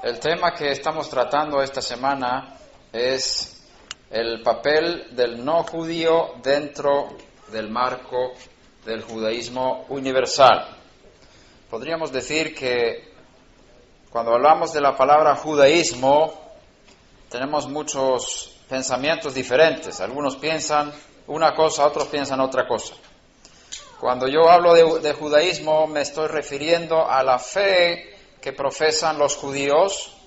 El tema que estamos tratando esta semana es el papel del no judío dentro del marco del judaísmo universal. Podríamos decir que cuando hablamos de la palabra judaísmo tenemos muchos pensamientos diferentes. Algunos piensan una cosa, otros piensan otra cosa. Cuando yo hablo de judaísmo me estoy refiriendo a la fe que profesan los judíos,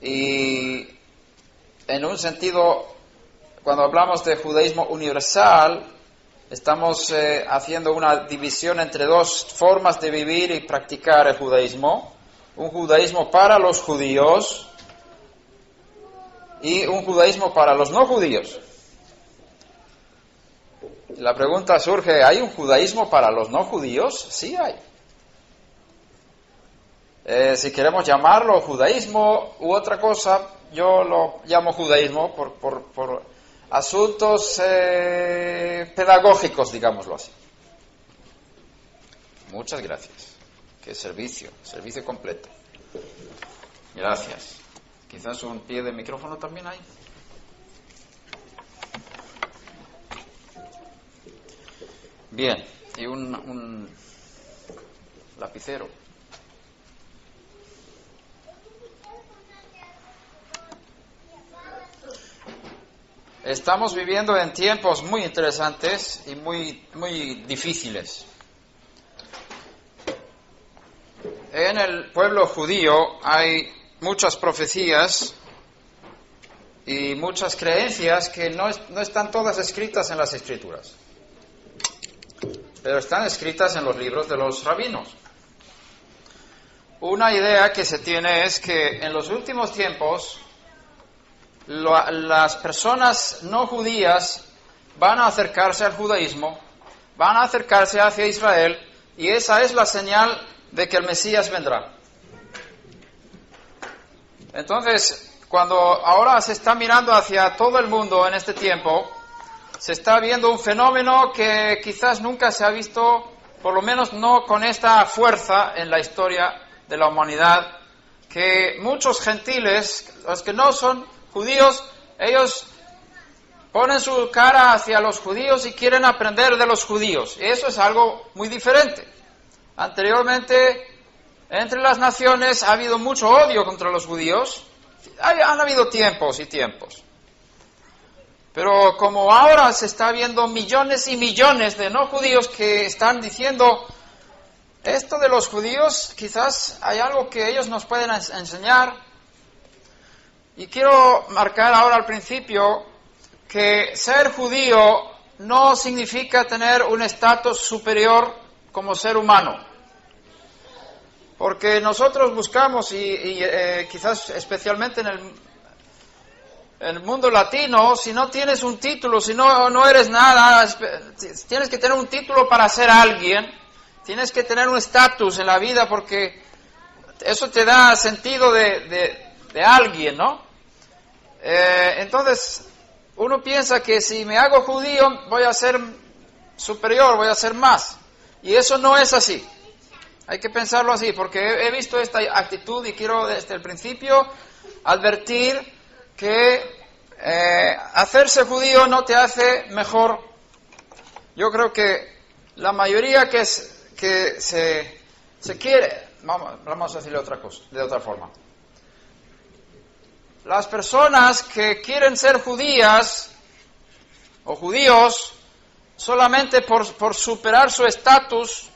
y en un sentido, cuando hablamos de judaísmo universal, estamos haciendo una división entre dos formas de vivir y practicar el judaísmo: un judaísmo para los judíos y un judaísmo para los no judíos. La pregunta surge: ¿hay un judaísmo para los no judíos? Sí hay. Si queremos llamarlo judaísmo u otra cosa, yo lo llamo judaísmo por asuntos pedagógicos, digámoslo así. Muchas gracias. Qué servicio completo. Gracias. Quizás un pie de micrófono también hay. Bien, y un lapicero. Estamos viviendo en tiempos muy interesantes y muy difíciles. En el pueblo judío hay muchas profecías y muchas creencias que no están todas escritas en las Escrituras, pero están escritas en los libros de los rabinos. Una idea que se tiene es que en los últimos tiempos las personas no judías van a acercarse al judaísmo, van a acercarse hacia Israel, y esa es la señal de que el Mesías vendrá. Entonces, cuando ahora se está mirando hacia todo el mundo en este tiempo, se está viendo un fenómeno que quizás nunca se ha visto, por lo menos no con esta fuerza en la historia de la humanidad, que muchos gentiles, los que no son judíos, ellos ponen su cara hacia los judíos y quieren aprender de los judíos. Y eso es algo muy diferente. Anteriormente, entre las naciones ha habido mucho odio contra los judíos. Han habido tiempos y tiempos. Pero como ahora se está viendo millones y millones de no judíos que están diciendo: esto de los judíos, quizás hay algo que ellos nos pueden enseñar. Y quiero marcar ahora al principio que ser judío no significa tener un estatus superior como ser humano. Porque nosotros buscamos, quizás especialmente en el mundo latino, si no tienes un título, si no eres nada, tienes que tener un título para ser alguien, tienes que tener un estatus en la vida, porque eso te da sentido de alguien, ¿no? Entonces, uno piensa que si me hago judío voy a ser superior, voy a ser más. Y eso no es así. Hay que pensarlo así, porque he visto esta actitud y quiero desde el principio advertir que hacerse judío no te hace mejor. Yo creo que la mayoría que se quiere, vamos a decirle de otra forma. Las personas que quieren ser judías o judíos solamente por superar su estatus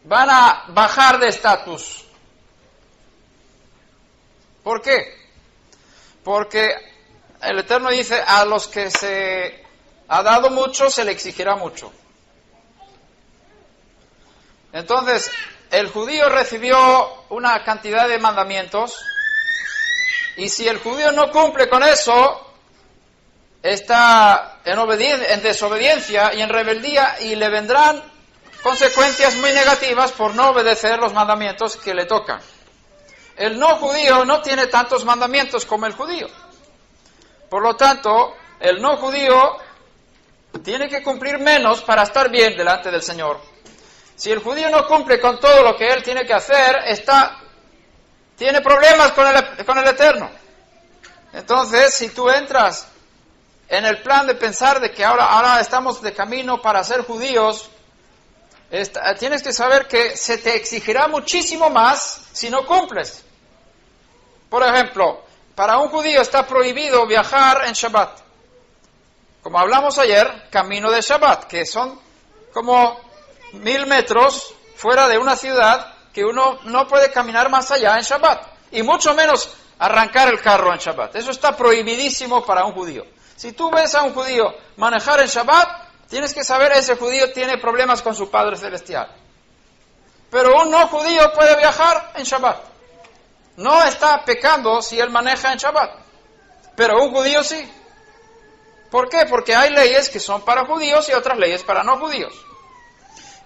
van a bajar de estatus. ¿Por qué? Porque el Eterno dice: a los que se ha dado mucho se le exigirá mucho. Entonces, el judío recibió una cantidad de mandamientos, y si el judío no cumple con eso, está en desobediencia y en rebeldía, y le vendrán consecuencias muy negativas por no obedecer los mandamientos que le tocan. El no judío no tiene tantos mandamientos como el judío. Por lo tanto, el no judío tiene que cumplir menos para estar bien delante del Señor. Si el judío no cumple con todo lo que él tiene que hacer, está tiene problemas con el Eterno. Entonces, si tú entras en el plan de pensar de que ahora estamos de camino para ser judíos, tienes que saber que se te exigirá muchísimo más si no cumples. Por ejemplo, para un judío está prohibido viajar en Shabbat. Como hablamos ayer, camino de Shabbat, que son como 1000 metros fuera de una ciudad que uno no puede caminar más allá en Shabbat. Y mucho menos arrancar el carro en Shabbat. Eso está prohibidísimo para un judío. Si tú ves a un judío manejar en Shabbat, tienes que saber que ese judío tiene problemas con su Padre Celestial. Pero un no judío puede viajar en Shabbat. No está pecando si él maneja en Shabbat. Pero un judío sí. ¿Por qué? Porque hay leyes que son para judíos y otras leyes para no judíos.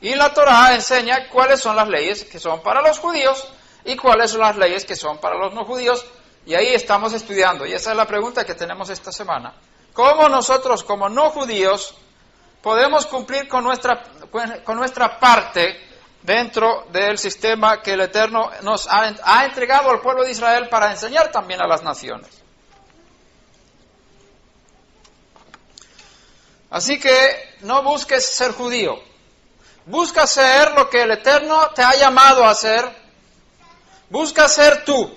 Y la Torá enseña cuáles son las leyes que son para los judíos y cuáles son las leyes que son para los no judíos. Y ahí estamos estudiando. Y esa es la pregunta que tenemos esta semana. ¿Cómo nosotros, como no judíos, podemos cumplir con nuestra parte dentro del sistema que el Eterno nos ha entregado al pueblo de Israel para enseñar también a las naciones? Así que no busques ser judío. Busca ser lo que el Eterno te ha llamado a ser. Busca ser tú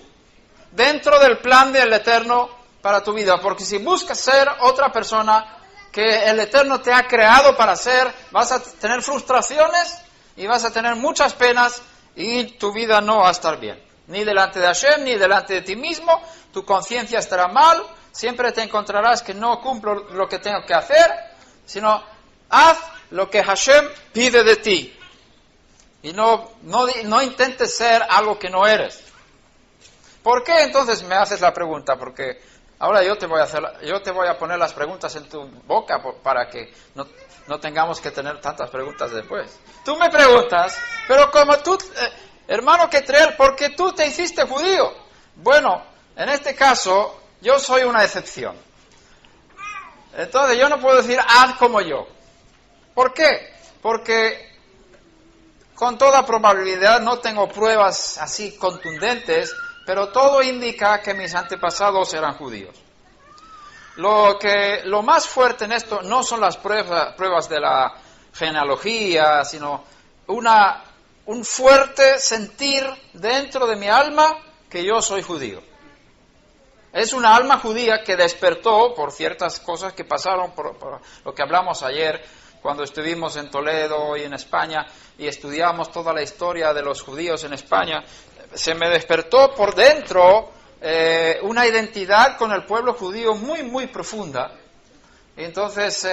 dentro del plan del Eterno para tu vida. Porque si buscas ser otra persona que el Eterno te ha creado para ser, vas a tener frustraciones y vas a tener muchas penas y tu vida no va a estar bien. Ni delante de Hashem, ni delante de ti mismo. Tu conciencia estará mal. Siempre te encontrarás que no cumplo lo que tengo que hacer, sino haz lo que Hashem pide de ti. Y no intentes ser algo que no eres. ¿Por qué entonces me haces la pregunta? Porque ahora yo te voy a poner las preguntas en tu boca para que no tengamos que tener tantas preguntas después. Tú me preguntas, pero como tú, hermano Ketriel, ¿por qué tú te hiciste judío? Bueno, en este caso, yo soy una excepción. Entonces yo no puedo decir, haz como yo. ¿Por qué? Porque con toda probabilidad no tengo pruebas así contundentes, pero todo indica que mis antepasados eran judíos. Lo más fuerte en esto no son las pruebas de la genealogía, sino un fuerte sentir dentro de mi alma que yo soy judío. Es una alma judía que despertó por ciertas cosas que pasaron, por lo que hablamos ayer, cuando estuvimos en Toledo y en España y estudiamos toda la historia de los judíos en España. Se me despertó por dentro una identidad con el pueblo judío muy, muy profunda. Y entonces,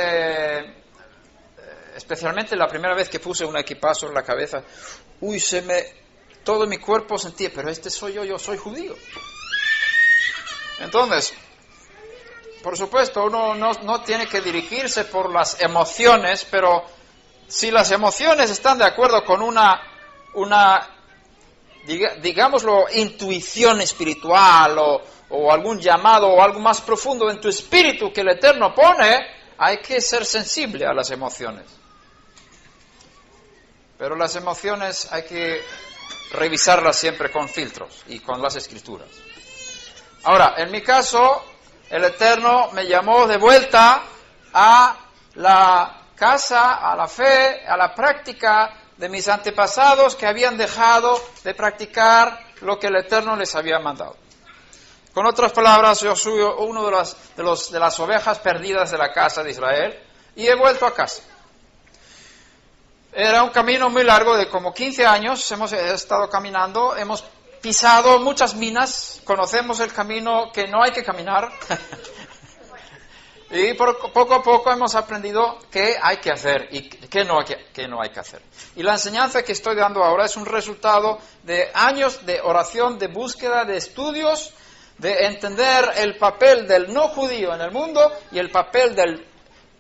especialmente la primera vez que puse un equipazo en la cabeza, todo mi cuerpo sentía, pero soy yo soy judío. Entonces, por supuesto, uno no tiene que dirigirse por las emociones, pero si las emociones están de acuerdo con una digámoslo, intuición espiritual o algún llamado o algo más profundo en tu espíritu que el Eterno pone, hay que ser sensible a las emociones. Pero las emociones hay que revisarlas siempre con filtros y con las Escrituras. Ahora, en mi caso, el Eterno me llamó de vuelta a la casa, a la fe, a la práctica de mis antepasados que habían dejado de practicar lo que el Eterno les había mandado. Con otras palabras, yo soy uno de las ovejas perdidas de la casa de Israel y he vuelto a casa. Era un camino muy largo de como 15 años, hemos estado caminando, hemos pisado muchas minas, conocemos el camino que no hay que caminar y poco a poco hemos aprendido qué hay que hacer y qué no hay que hacer. Y la enseñanza que estoy dando ahora es un resultado de años de oración, de búsqueda, de estudios, de entender el papel del no judío en el mundo y el papel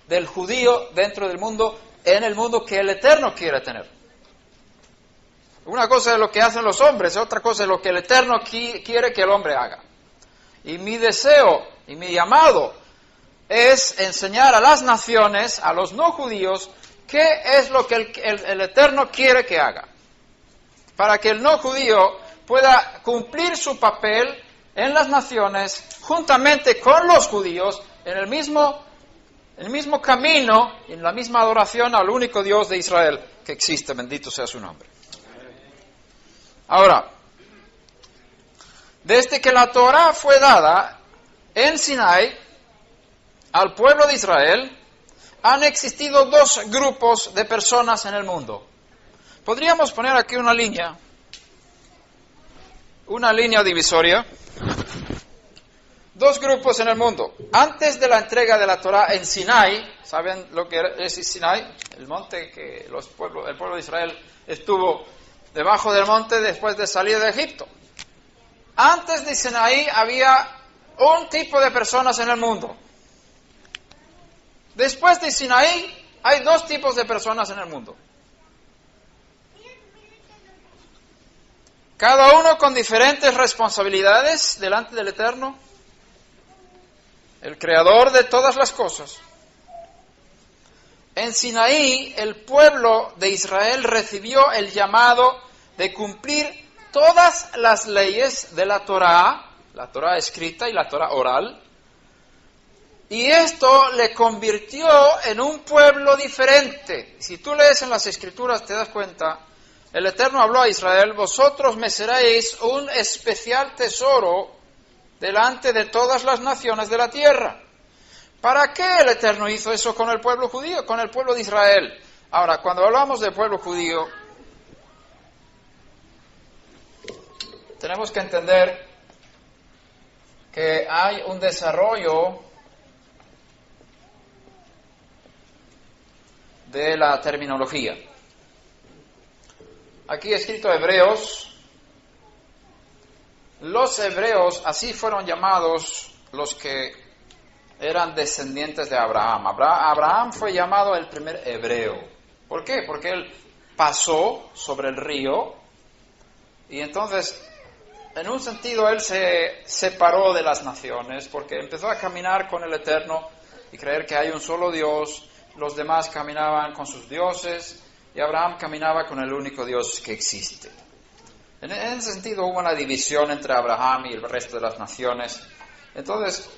del judío dentro del mundo, en el mundo que el Eterno quiere tener. Una cosa es lo que hacen los hombres, otra cosa es lo que el Eterno quiere que el hombre haga. Y mi deseo y mi llamado es enseñar a las naciones, a los no judíos, qué es lo que el Eterno quiere que haga. Para que el no judío pueda cumplir su papel en las naciones, juntamente con los judíos, en el mismo camino, en la misma adoración al único Dios de Israel que existe, bendito sea su nombre. Ahora, desde que la Torá fue dada en Sinai al pueblo de Israel, han existido dos grupos de personas en el mundo. Podríamos poner aquí una línea divisoria. Dos grupos en el mundo. Antes de la entrega de la Torá en Sinai, ¿saben lo que es Sinai? El monte que el pueblo de Israel estuvo debajo del monte después de salir de Egipto. Antes de Sinai había un tipo de personas en el mundo. Después de Sinaí hay dos tipos de personas en el mundo. Cada uno con diferentes responsabilidades delante del Eterno, el Creador de todas las cosas. En Sinaí, el pueblo de Israel recibió el llamado de cumplir todas las leyes de la Torá escrita y la Torá oral, y esto le convirtió en un pueblo diferente. Si tú lees en las Escrituras te das cuenta, el Eterno habló a Israel: vosotros me seréis un especial tesoro delante de todas las naciones de la tierra. ¿Para qué el Eterno hizo eso con el pueblo judío, con el pueblo de Israel? Ahora, cuando hablamos del pueblo judío, tenemos que entender que hay un desarrollo de la terminología. Aquí escrito Hebreos. Los hebreos, así fueron llamados los que eran descendientes de Abraham. Abraham fue llamado el primer hebreo. ¿Por qué? Porque él pasó sobre el río y entonces, en un sentido, él se separó de las naciones porque empezó a caminar con el Eterno y creer que hay un solo Dios. Los demás caminaban con sus dioses y Abraham caminaba con el único Dios que existe. En ese sentido hubo una división entre Abraham y el resto de las naciones. Entonces,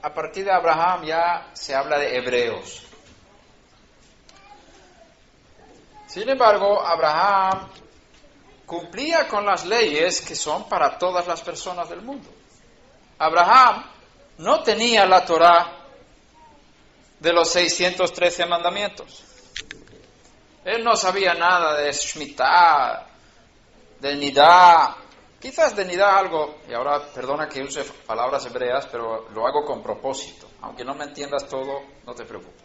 a partir de Abraham ya se habla de hebreos. Sin embargo, Abraham cumplía con las leyes que son para todas las personas del mundo. Abraham no tenía la Torá de los 613 mandamientos. Él no sabía nada de Shemitah, de Nidá. Quizás de Nidá algo, y ahora perdona que use palabras hebreas, pero lo hago con propósito. Aunque no me entiendas todo, no te preocupes.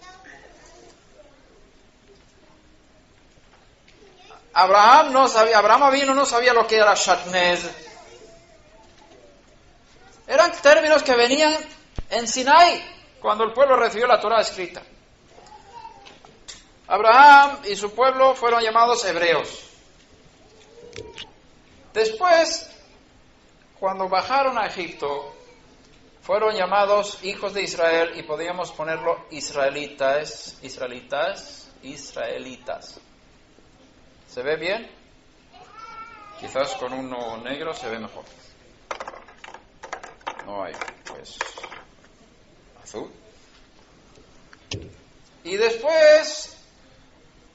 Abraham Avinu no sabía lo que era Shatnez. Eran términos que venían en Sinai, cuando el pueblo recibió la Torá escrita. Abraham y su pueblo fueron llamados hebreos. Después, cuando bajaron a Egipto, fueron llamados hijos de Israel y podíamos ponerlo israelitas. ¿Se ve bien? Quizás con uno negro se ve mejor. No hay, pues, azul. Y después,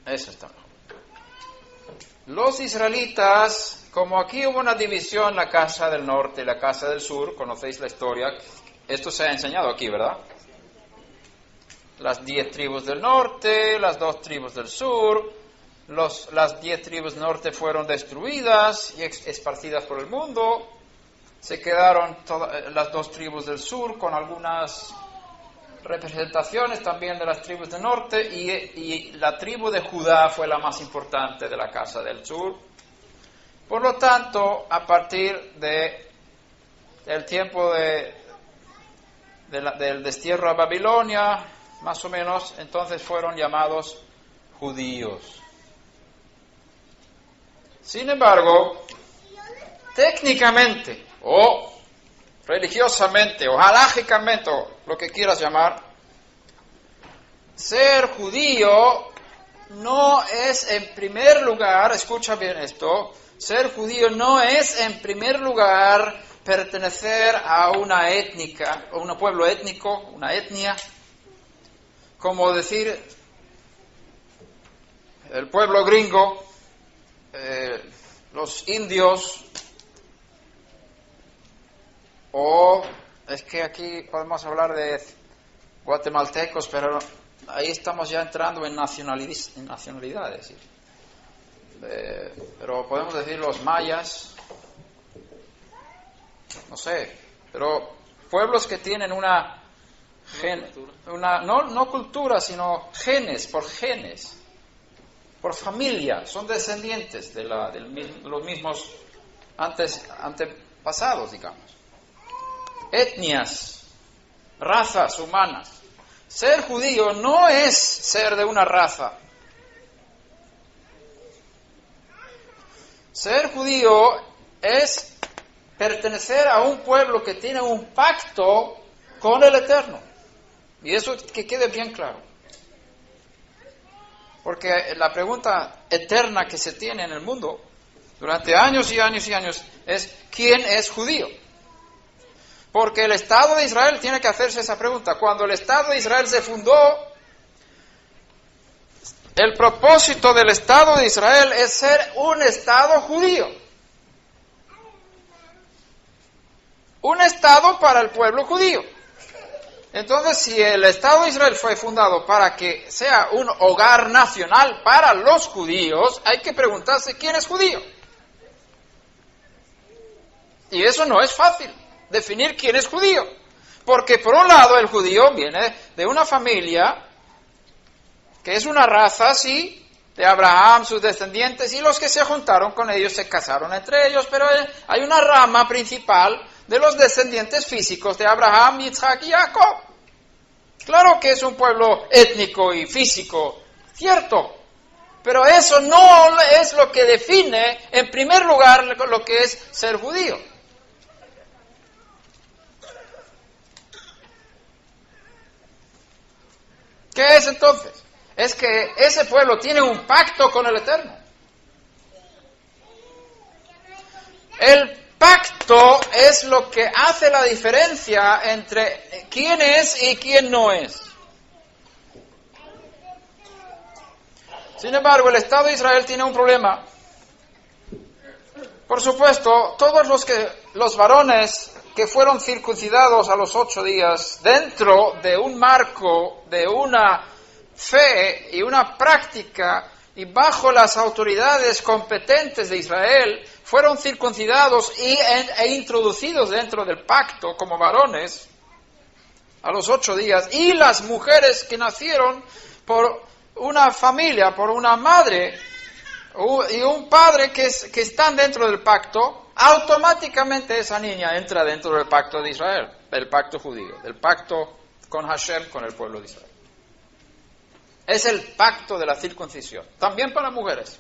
eso está mejor. Los israelitas, como aquí hubo una división, la casa del norte y la casa del sur, conocéis la historia, esto se ha enseñado aquí, ¿verdad? Las 10 tribus del norte, las 2 tribus del sur, las 10 tribus del norte fueron destruidas y esparcidas por el mundo, se quedaron las 2 tribus del sur con algunas representaciones también de las tribus del norte y la tribu de Judá fue la más importante de la casa del sur. Por lo tanto, a partir del tiempo del destierro a Babilonia, más o menos, entonces fueron llamados judíos. Sin embargo, técnicamente o religiosamente o halágicamente, o lo que quieras llamar, ser judío no es en primer lugar, escucha bien esto, ser judío no es en primer lugar pertenecer a una étnica, a un pueblo étnico, una etnia, como decir el pueblo gringo, los indios, o es que aquí podemos hablar de guatemaltecos, pero ahí estamos ya entrando en nacionalidades. Pero podemos decir los mayas, no sé, pero pueblos que tienen una no cultura, sino genes, por familia, son descendientes de los mismos antepasados, digamos. Etnias, razas humanas. Ser judío no es ser de una raza. Ser judío es pertenecer a un pueblo que tiene un pacto con el Eterno. Y eso que quede bien claro. Porque la pregunta eterna que se tiene en el mundo durante años y años y años es ¿quién es judío? Porque el Estado de Israel tiene que hacerse esa pregunta. Cuando el Estado de Israel se fundó, el propósito del Estado de Israel es ser un Estado judío. Un Estado para el pueblo judío. Entonces, si el Estado de Israel fue fundado para que sea un hogar nacional para los judíos, hay que preguntarse quién es judío. Y eso no es fácil, definir quién es judío. Porque por un lado el judío viene de una familia que es una raza, sí, de Abraham, sus descendientes, y los que se juntaron con ellos se casaron entre ellos, pero hay una rama principal de los descendientes físicos de Abraham, Isaac y Jacob. Claro que es un pueblo étnico y físico, cierto, pero eso no es lo que define, en primer lugar, lo que es ser judío. ¿Qué es entonces? Es que ese pueblo tiene un pacto con el Eterno. El pacto es lo que hace la diferencia entre quién es y quién no es. Sin embargo, el Estado de Israel tiene un problema. Por supuesto, todos los varones que fueron circuncidados a los 8 días dentro de un marco de una fe y una práctica y bajo las autoridades competentes de Israel, fueron circuncidados e introducidos dentro del pacto como varones a los 8 días, y las mujeres que nacieron por una familia, por una madre y un padre que están dentro del pacto, automáticamente esa niña entra dentro del pacto de Israel, del pacto judío, del pacto con Hashem, con el pueblo de Israel. Es el pacto de la circuncisión, también para mujeres.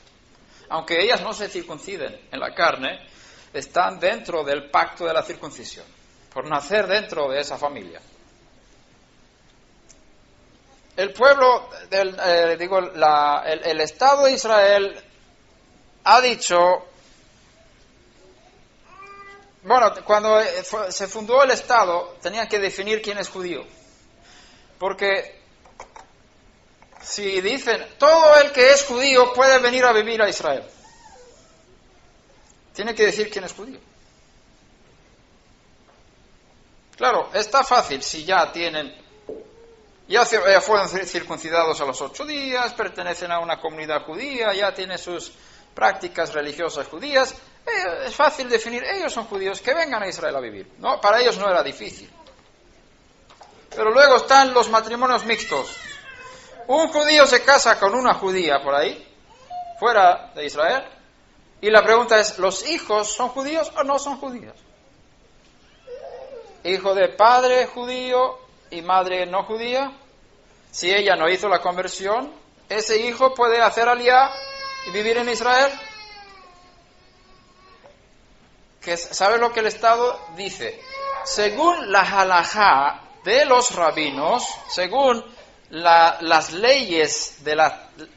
Aunque ellas no se circunciden en la carne, están dentro del pacto de la circuncisión, por nacer dentro de esa familia. El pueblo, el Estado de Israel ha dicho, bueno, cuando se fundó el Estado, tenían que definir quién es judío. Porque si dicen, todo el que es judío puede venir a vivir a Israel, tiene que decir quién es judío. Claro, está fácil si ya fueron circuncidados a los 8 días, pertenecen a una comunidad judía, ya tienen sus prácticas religiosas judías. Es fácil definir, ellos son judíos, que vengan a Israel a vivir. No, para ellos no era difícil. Pero luego están los matrimonios mixtos. Un judío se casa con una judía por ahí, fuera de Israel, y la pregunta es, ¿los hijos son judíos o no son judíos? Hijo de padre judío y madre no judía, si ella no hizo la conversión, ¿ese hijo puede hacer aliyá y vivir en Israel? ¿Sabe lo que el Estado dice? Según la halajá de los rabinos, según las leyes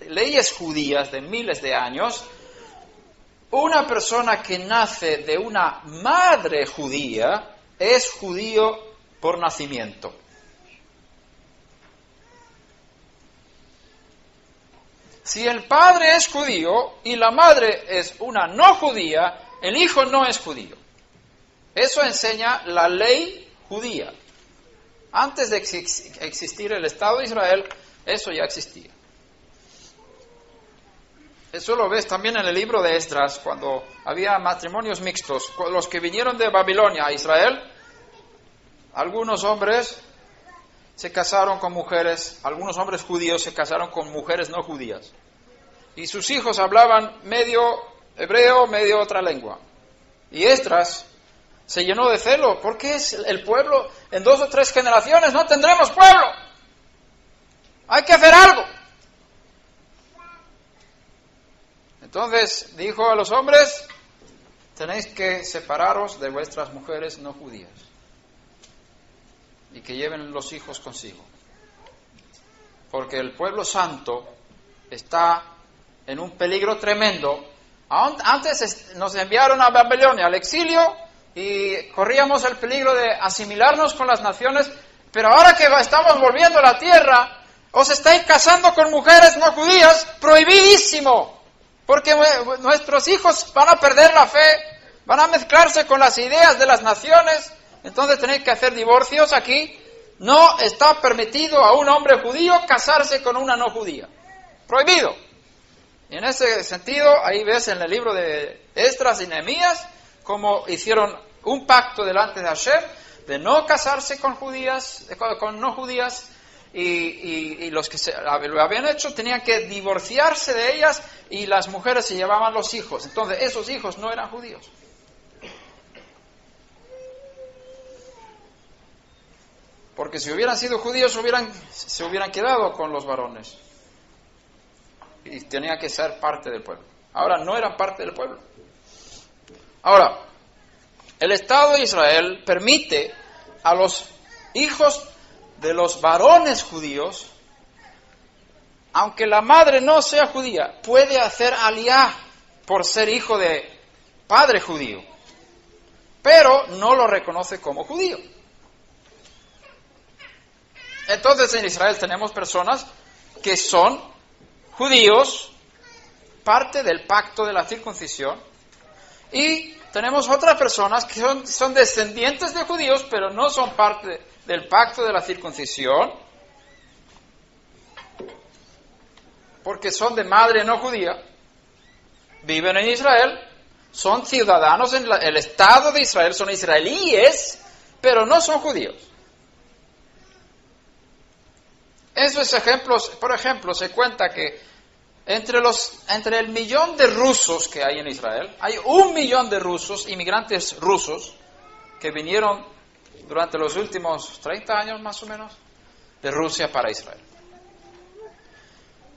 leyes judías de miles de años, una persona que nace de una madre judía es judío por nacimiento. Si el padre es judío y la madre es una no judía, el hijo no es judío. Eso enseña la ley judía. Antes de existir el Estado de Israel, eso ya existía. Eso lo ves también en el libro de Esdras, cuando había matrimonios mixtos. Los que vinieron de Babilonia a Israel, algunos hombres se casaron con mujeres, algunos hombres judíos se casaron con mujeres no judías. Y sus hijos hablaban medio hebreo, medio otra lengua. Y Esdras se llenó de celo. ¿Por qué es el pueblo? En 2 o 3 generaciones no tendremos pueblo. Hay que hacer algo. Entonces dijo a los hombres, tenéis que separaros de vuestras mujeres no judías y que lleven los hijos consigo. Porque el pueblo santo está en un peligro tremendo. Antes nos enviaron a Babilonia, al exilio, y corríamos el peligro de asimilarnos con las naciones, pero ahora que estamos volviendo a la tierra, os estáis casando con mujeres no judías, prohibidísimo. Porque nuestros hijos van a perder la fe, van a mezclarse con las ideas de las naciones, entonces tenéis que hacer divorcios aquí. No está permitido a un hombre judío casarse con una no judía. Prohibido. Y en ese sentido, ahí ves en el libro de Esdras y Nehemías, cómo hicieron un pacto delante de Hashem, de no casarse con no judías, y los que lo habían hecho tenían que divorciarse de ellas y las mujeres se llevaban los hijos. Entonces esos hijos no eran judíos. Porque si hubieran sido judíos se hubieran quedado con los varones y tenían que ser parte del pueblo. Ahora no eran parte del pueblo. Ahora, el Estado de Israel permite a los hijos de los varones judíos, aunque la madre no sea judía, puede hacer aliá por ser hijo de padre judío, pero no lo reconoce como judío. Entonces en Israel tenemos personas que son judíos, parte del pacto de la circuncisión, y tenemos otras personas que son descendientes de judíos, pero no son parte del pacto de la circuncisión, porque son de madre no judía, viven en Israel, son ciudadanos en el Estado de Israel, son israelíes, pero no son judíos. Esos ejemplos, por ejemplo, se cuenta que entre el 1 millón de rusos que hay en Israel, hay 1 millón de rusos, inmigrantes rusos, que vinieron durante los últimos 30 años más o menos, de Rusia para Israel.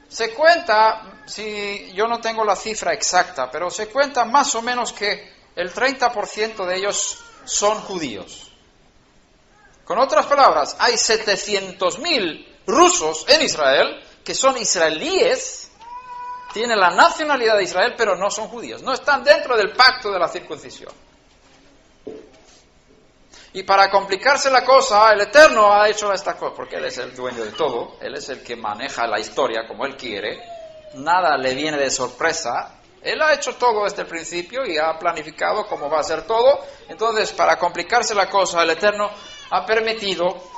Se cuenta, si yo no tengo la cifra exacta, pero se cuenta más o menos que el 30% de ellos son judíos. Con otras palabras, hay 700.000 rusos en Israel que son israelíes, tienen la nacionalidad de Israel, pero no son judíos, no están dentro del pacto de la circuncisión. Y para complicarse la cosa, el Eterno ha hecho esta cosa, porque Él es el dueño de todo, Él es el que maneja la historia como Él quiere, nada le viene de sorpresa, Él ha hecho todo desde el principio y ha planificado cómo va a ser todo. Entonces, para complicarse la cosa, el Eterno ha permitido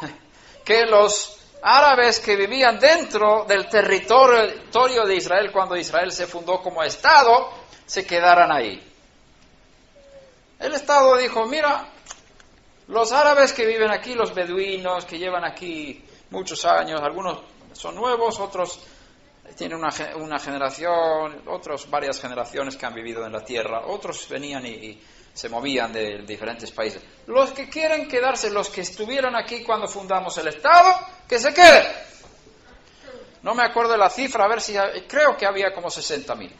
que los árabes que vivían dentro del territorio de Israel, cuando Israel se fundó como Estado, se quedaran ahí. El Estado dijo, mira, los árabes que viven aquí, los beduinos que llevan aquí muchos años, algunos son nuevos, otros tienen una generación, otros varias generaciones que han vivido en la tierra, otros venían y se movían de diferentes países. Los que quieren quedarse, los que estuvieron aquí cuando fundamos el Estado, que se queden. No me acuerdo de la cifra, a ver si, creo que había como 60.000.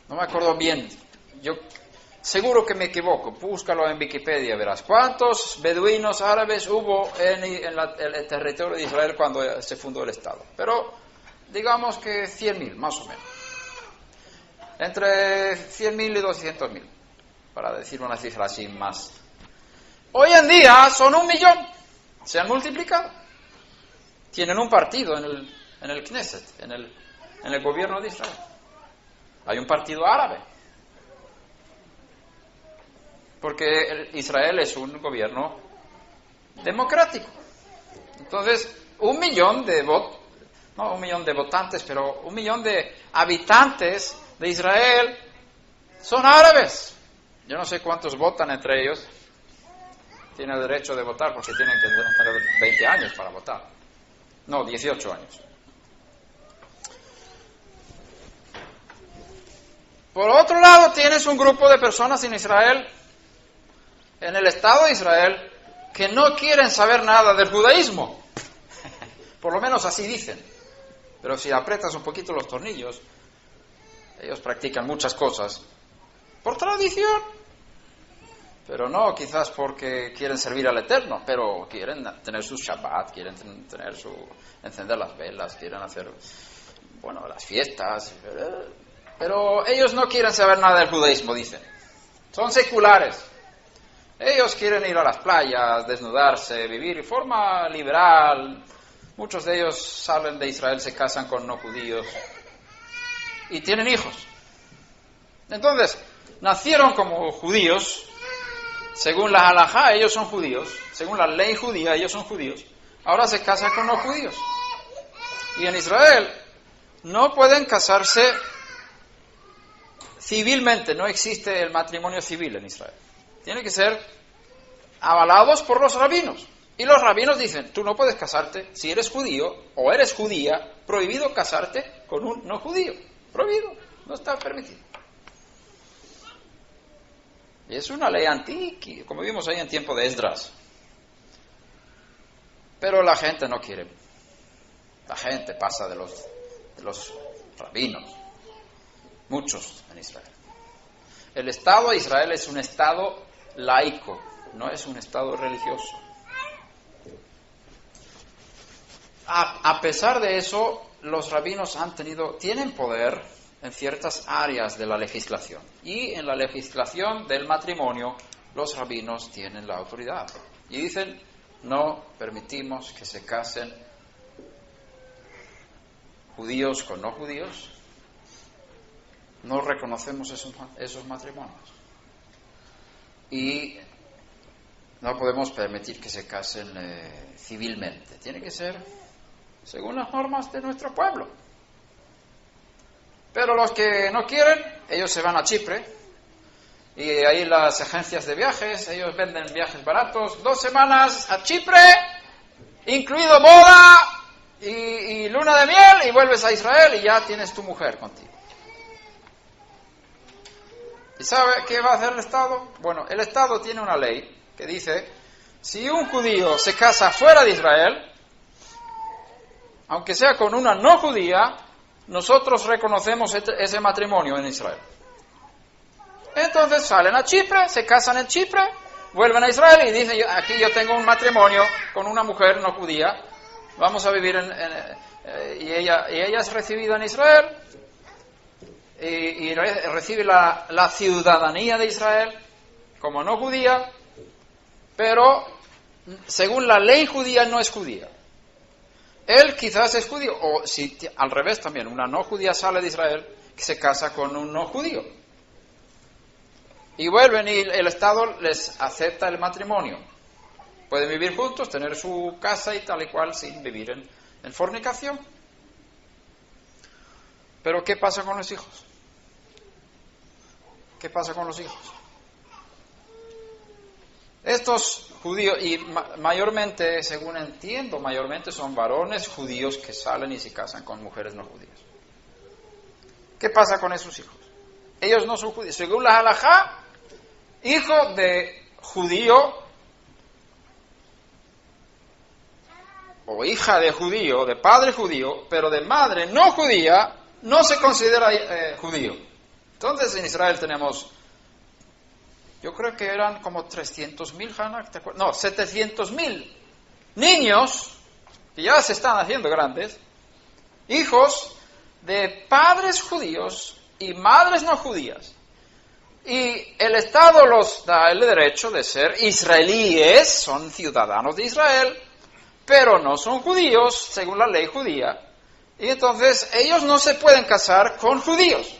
No me acuerdo bien. Seguro que me equivoco, búscalo en Wikipedia, verás. ¿Cuántos beduinos árabes hubo en el territorio de Israel cuando se fundó el Estado? Pero digamos que 100.000, más o menos. Entre 100.000 y 200.000, para decir una cifra así más. Hoy en día son 1 millón, se han multiplicado. Tienen un partido en el Knesset, en el gobierno de Israel. Hay un partido árabe. Porque Israel es un gobierno democrático. Entonces, 1 millón de no 1 millón de votantes, pero 1 millón de habitantes de Israel son árabes. Yo no sé cuántos votan entre ellos. Tienen el derecho de votar porque tienen que tener 20 años para votar. No, 18 años. Por otro lado, tienes un grupo de personas en Israel, en el Estado de Israel, que no quieren saber nada del judaísmo. Por lo menos así dicen. Pero si aprietas un poquito los tornillos, ellos practican muchas cosas por tradición. Pero no quizás porque quieren servir al Eterno, pero quieren tener su Shabbat, quieren tener encender las velas, quieren hacer, las fiestas. Pero ellos no quieren saber nada del judaísmo, dicen. Son seculares. Ellos quieren ir a las playas, desnudarse, vivir de forma liberal. Muchos de ellos salen de Israel, se casan con no judíos y tienen hijos. Entonces, nacieron como judíos. Según la halajá, ellos son judíos. Según la ley judía, ellos son judíos. Ahora se casan con no judíos. Y en Israel no pueden casarse civilmente. No existe el matrimonio civil en Israel. Tienen que ser avalados por los rabinos. Y los rabinos dicen, tú no puedes casarte si eres judío o eres judía. Prohibido casarte con un no judío. Prohibido. No está permitido. Y es una ley antigua, como vimos ahí en tiempo de Esdras. Pero la gente no quiere. La gente pasa de los rabinos. Muchos en Israel. El Estado de Israel es un Estado laico, no es un Estado religioso. A pesar de eso, los rabinos tienen poder en ciertas áreas de la legislación. Y en la legislación del matrimonio, los rabinos tienen la autoridad. Y dicen, no permitimos que se casen judíos con no judíos. No reconocemos esos matrimonios. Y no podemos permitir que se casen civilmente. Tiene que ser según las normas de nuestro pueblo. Pero los que no quieren, ellos se van a Chipre. Y ahí las agencias de viajes, ellos venden viajes baratos. 2 semanas a Chipre, incluido boda y luna de miel, y vuelves a Israel y ya tienes tu mujer contigo. ¿Y sabe qué va a hacer el Estado? Bueno, el Estado tiene una ley que dice, si un judío se casa fuera de Israel, aunque sea con una no judía, nosotros reconocemos ese matrimonio en Israel. Entonces salen a Chipre, se casan en Chipre, vuelven a Israel y dicen, aquí yo tengo un matrimonio con una mujer no judía, vamos a vivir y ella es recibida en Israel, y recibe la ciudadanía de Israel como no judía, pero según la ley judía no es judía. Él quizás es judío, o si al revés también, una no judía sale de Israel que se casa con un no judío. Y vuelven y el Estado les acepta el matrimonio. Pueden vivir juntos, tener su casa y tal y cual sin vivir en fornicación. Pero ¿qué pasa con los hijos? ¿Qué pasa con los hijos? Estos judíos, y mayormente, según entiendo, mayormente son varones judíos que salen y se casan con mujeres no judías. ¿Qué pasa con esos hijos? Ellos no son judíos. Según la halajá, hijo de judío o hija de judío, de padre judío, pero de madre no judía, no se considera judío. Entonces en Israel tenemos yo creo que eran como 300.000, Hannah, ¿te acuerdas? No, 700.000 niños, que ya se están haciendo grandes, hijos de padres judíos y madres no judías. Y el Estado los da el derecho de ser israelíes, son ciudadanos de Israel, pero no son judíos, según la ley judía. Y entonces ellos no se pueden casar con judíos,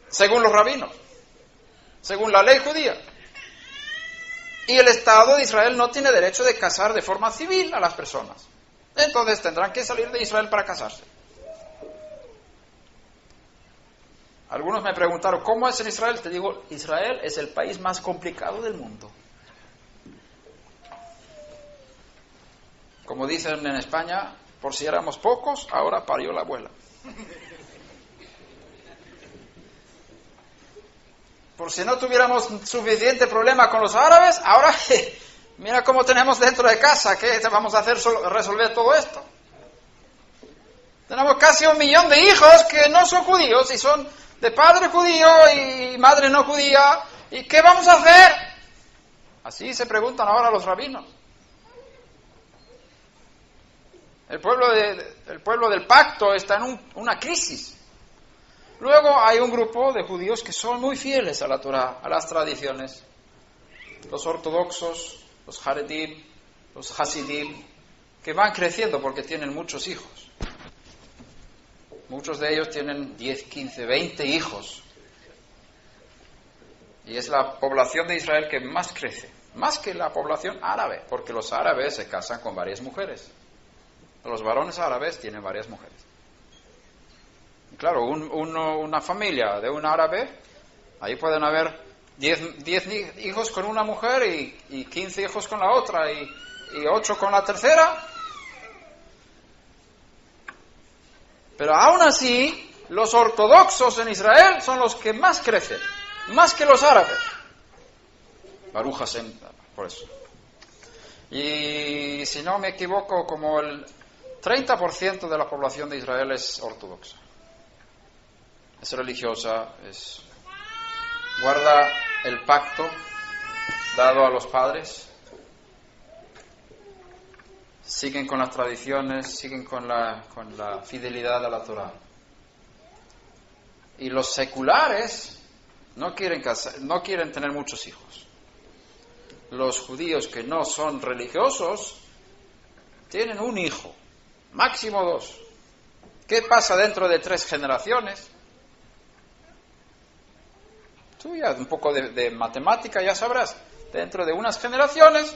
según los rabinos, según la ley judía. Y el Estado de Israel no tiene derecho de casar de forma civil a las personas. Entonces tendrán que salir de Israel para casarse. Algunos me preguntaron, ¿cómo es en Israel? Te digo, Israel es el país más complicado del mundo. Como dicen en España, por si éramos pocos, ahora parió la abuela. Por si no tuviéramos suficiente problema con los árabes, ahora mira cómo tenemos dentro de casa. ¿Qué vamos a hacer resolver todo esto? Tenemos casi 1 millón de hijos que no son judíos y son de padre judío y madre no judía. ¿Y qué vamos a hacer? Así se preguntan ahora los rabinos. El pueblo del pacto está en una crisis. Luego hay un grupo de judíos que son muy fieles a la Torá, a las tradiciones. Los ortodoxos, los haredim, los hasidim, que van creciendo porque tienen muchos hijos. Muchos de ellos tienen 10, 15, 20 hijos. Y es la población de Israel que más crece, más que la población árabe, porque los árabes se casan con varias mujeres. Los varones árabes tienen varias mujeres. Y claro, una familia de un árabe, ahí pueden haber 10 hijos con una mujer y 15 hijos con la otra y 8 con la tercera. Pero aún así, los ortodoxos en Israel son los que más crecen, más que los árabes. Baruch Hashem, por eso. Y si no me equivoco, como el 30% de la población de Israel es ortodoxa. Es religiosa, guarda el pacto dado a los padres, siguen con las tradiciones, siguen con la fidelidad a la Torá. Y los seculares no quieren tener muchos hijos. Los judíos que no son religiosos tienen un hijo, máximo 2. ¿Qué pasa dentro de 3 generaciones? Tú ya un poco de matemática ya sabrás. Dentro de unas generaciones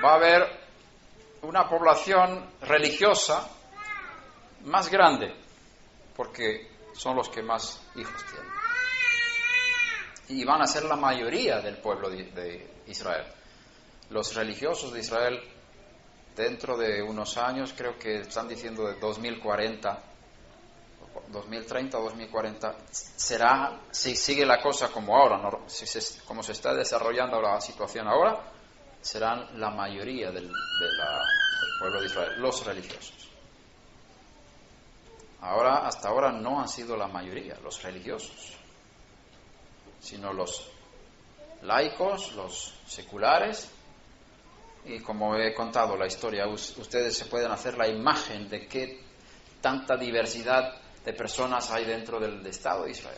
va a haber una población religiosa más grande, porque son los que más hijos tienen. Y van a ser la mayoría del pueblo de Israel. Los religiosos de Israel, dentro de unos años, creo que están diciendo de 2030 o 2040, será, si sigue la cosa como ahora, como se está desarrollando la situación ahora, serán la mayoría del pueblo de Israel, los religiosos. Hasta ahora no han sido la mayoría, los religiosos, sino los laicos, los seculares, y como he contado la historia, ustedes se pueden hacer la imagen de qué tanta diversidad de personas hay dentro del Estado de Israel.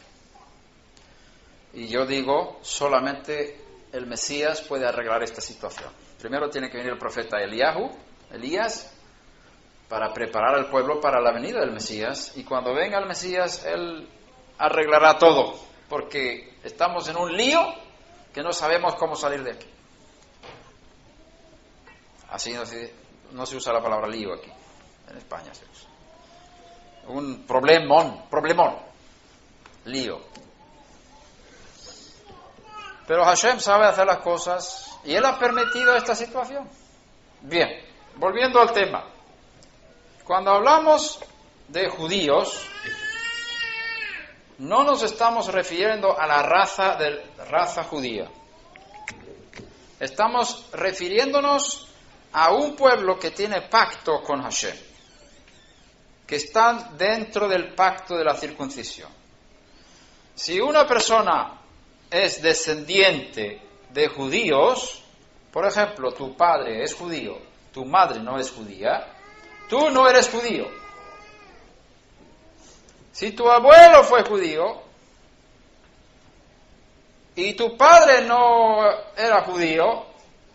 Y yo digo, solamente el Mesías puede arreglar esta situación. Primero tiene que venir el profeta Elías, para preparar al pueblo para la venida del Mesías, y cuando venga el Mesías, él arreglará todo, porque estamos en un lío que no sabemos cómo salir de aquí. Así no se usa la palabra lío aquí, en España se usa. Un problemón, lío. Pero Hashem sabe hacer las cosas y Él ha permitido esta situación. Bien, volviendo al tema. Cuando hablamos de judíos, no nos estamos refiriendo a la raza judía. Estamos refiriéndonos a un pueblo que tiene pacto con Hashem, que están dentro del pacto de la circuncisión. Si una persona es descendiente de judíos, por ejemplo, tu padre es judío, tu madre no es judía, tú no eres judío. Si tu abuelo fue judío y tu padre no era judío,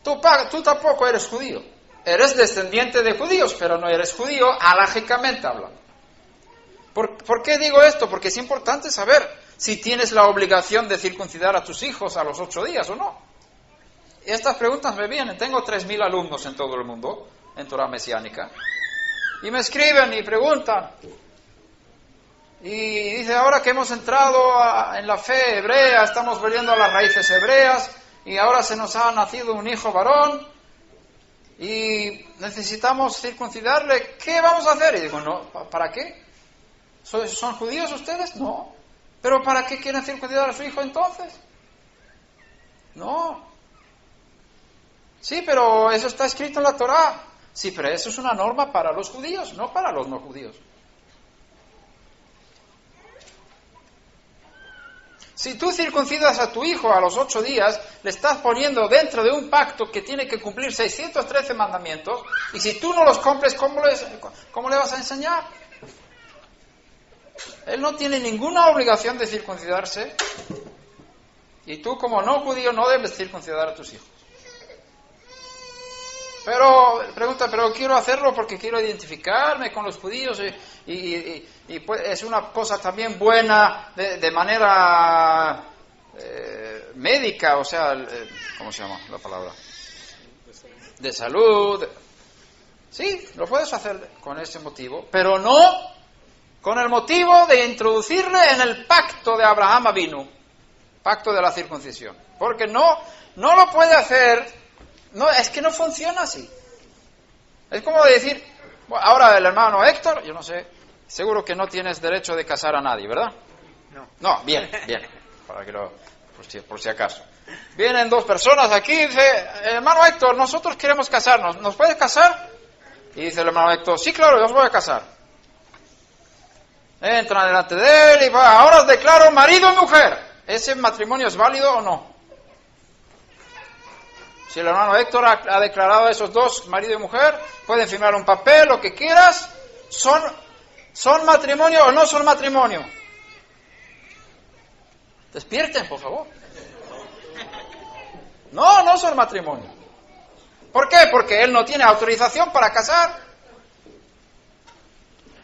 tú tampoco eres judío. Eres descendiente de judíos, pero no eres judío, alágicamente hablando. ¿Por qué digo esto? Porque es importante saber si tienes la obligación de circuncidar a tus hijos a los 8 días o no. Y estas preguntas me vienen. Tengo 3.000 alumnos en todo el mundo, en Torah Mesiánica, y me escriben y preguntan. Y dice, ahora que hemos entrado en la fe hebrea, estamos volviendo a las raíces hebreas, y ahora se nos ha nacido un hijo varón, y necesitamos circuncidarle, ¿qué vamos a hacer? Y digo, no, ¿para qué? ¿Son judíos ustedes? No. ¿Pero para qué quieren circuncidar a su hijo entonces? No. Sí, pero eso está escrito en la Torá. Sí, pero eso es una norma para los judíos, no para los no judíos. Si tú circuncidas a tu hijo a los 8 días, le estás poniendo dentro de un pacto que tiene que cumplir 613 mandamientos, y si tú no los cumples, ¿cómo le vas a enseñar? Él no tiene ninguna obligación de circuncidarse, y tú como no judío no debes circuncidar a tus hijos. Pero quiero hacerlo porque quiero identificarme con los judíos y pues es una cosa también buena de manera médica, o sea, ¿cómo se llama la palabra? De salud. Sí, lo puedes hacer con ese motivo, pero no con el motivo de introducirle en el pacto de Abraham Avinu, pacto de la circuncisión, porque no lo puede hacer. No, es que no funciona así. Es como decir, bueno, ahora el hermano Héctor, yo no sé, seguro que no tienes derecho de casar a nadie, ¿verdad? No, bien, para que por si acaso. Vienen 2 personas aquí y dice, hermano Héctor, nosotros queremos casarnos, ¿nos puedes casar? Y dice el hermano Héctor, sí, claro, yo os voy a casar. Entran delante de él y va, ahora os declaro marido y mujer. ¿Ese matrimonio es válido o no? Si el hermano Héctor ha declarado a esos 2, marido y mujer, pueden firmar un papel, lo que quieras. ¿Son matrimonio o no son matrimonio? Despierten, por favor. No son matrimonio. ¿Por qué? Porque él no tiene autorización para casar.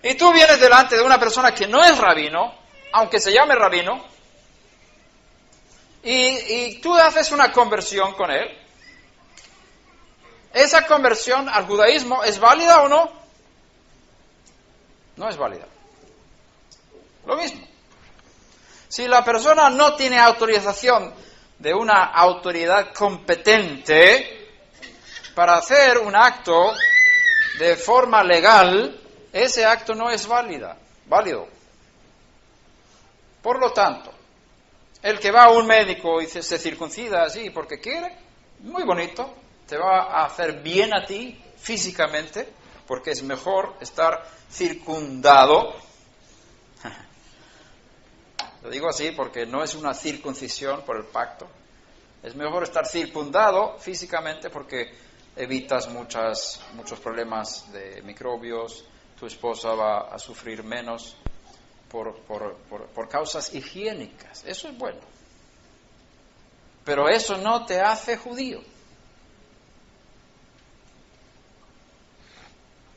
Y tú vienes delante de una persona que no es rabino, aunque se llame rabino, y tú haces una conversión con él. ¿Esa conversión al judaísmo es válida o no? No es válida. Lo mismo. Si la persona no tiene autorización de una autoridad competente para hacer un acto de forma legal, ese acto no es válido. Por lo tanto, el que va a un médico y se circuncida así porque quiere, muy bonito, te va a hacer bien a ti físicamente, porque es mejor estar circundado. Lo digo así porque no es una circuncisión por el pacto. Es mejor estar circundado físicamente porque evitas muchos problemas de microbios. Tu esposa va a sufrir menos por causas higiénicas. Eso es bueno. Pero eso no te hace judío.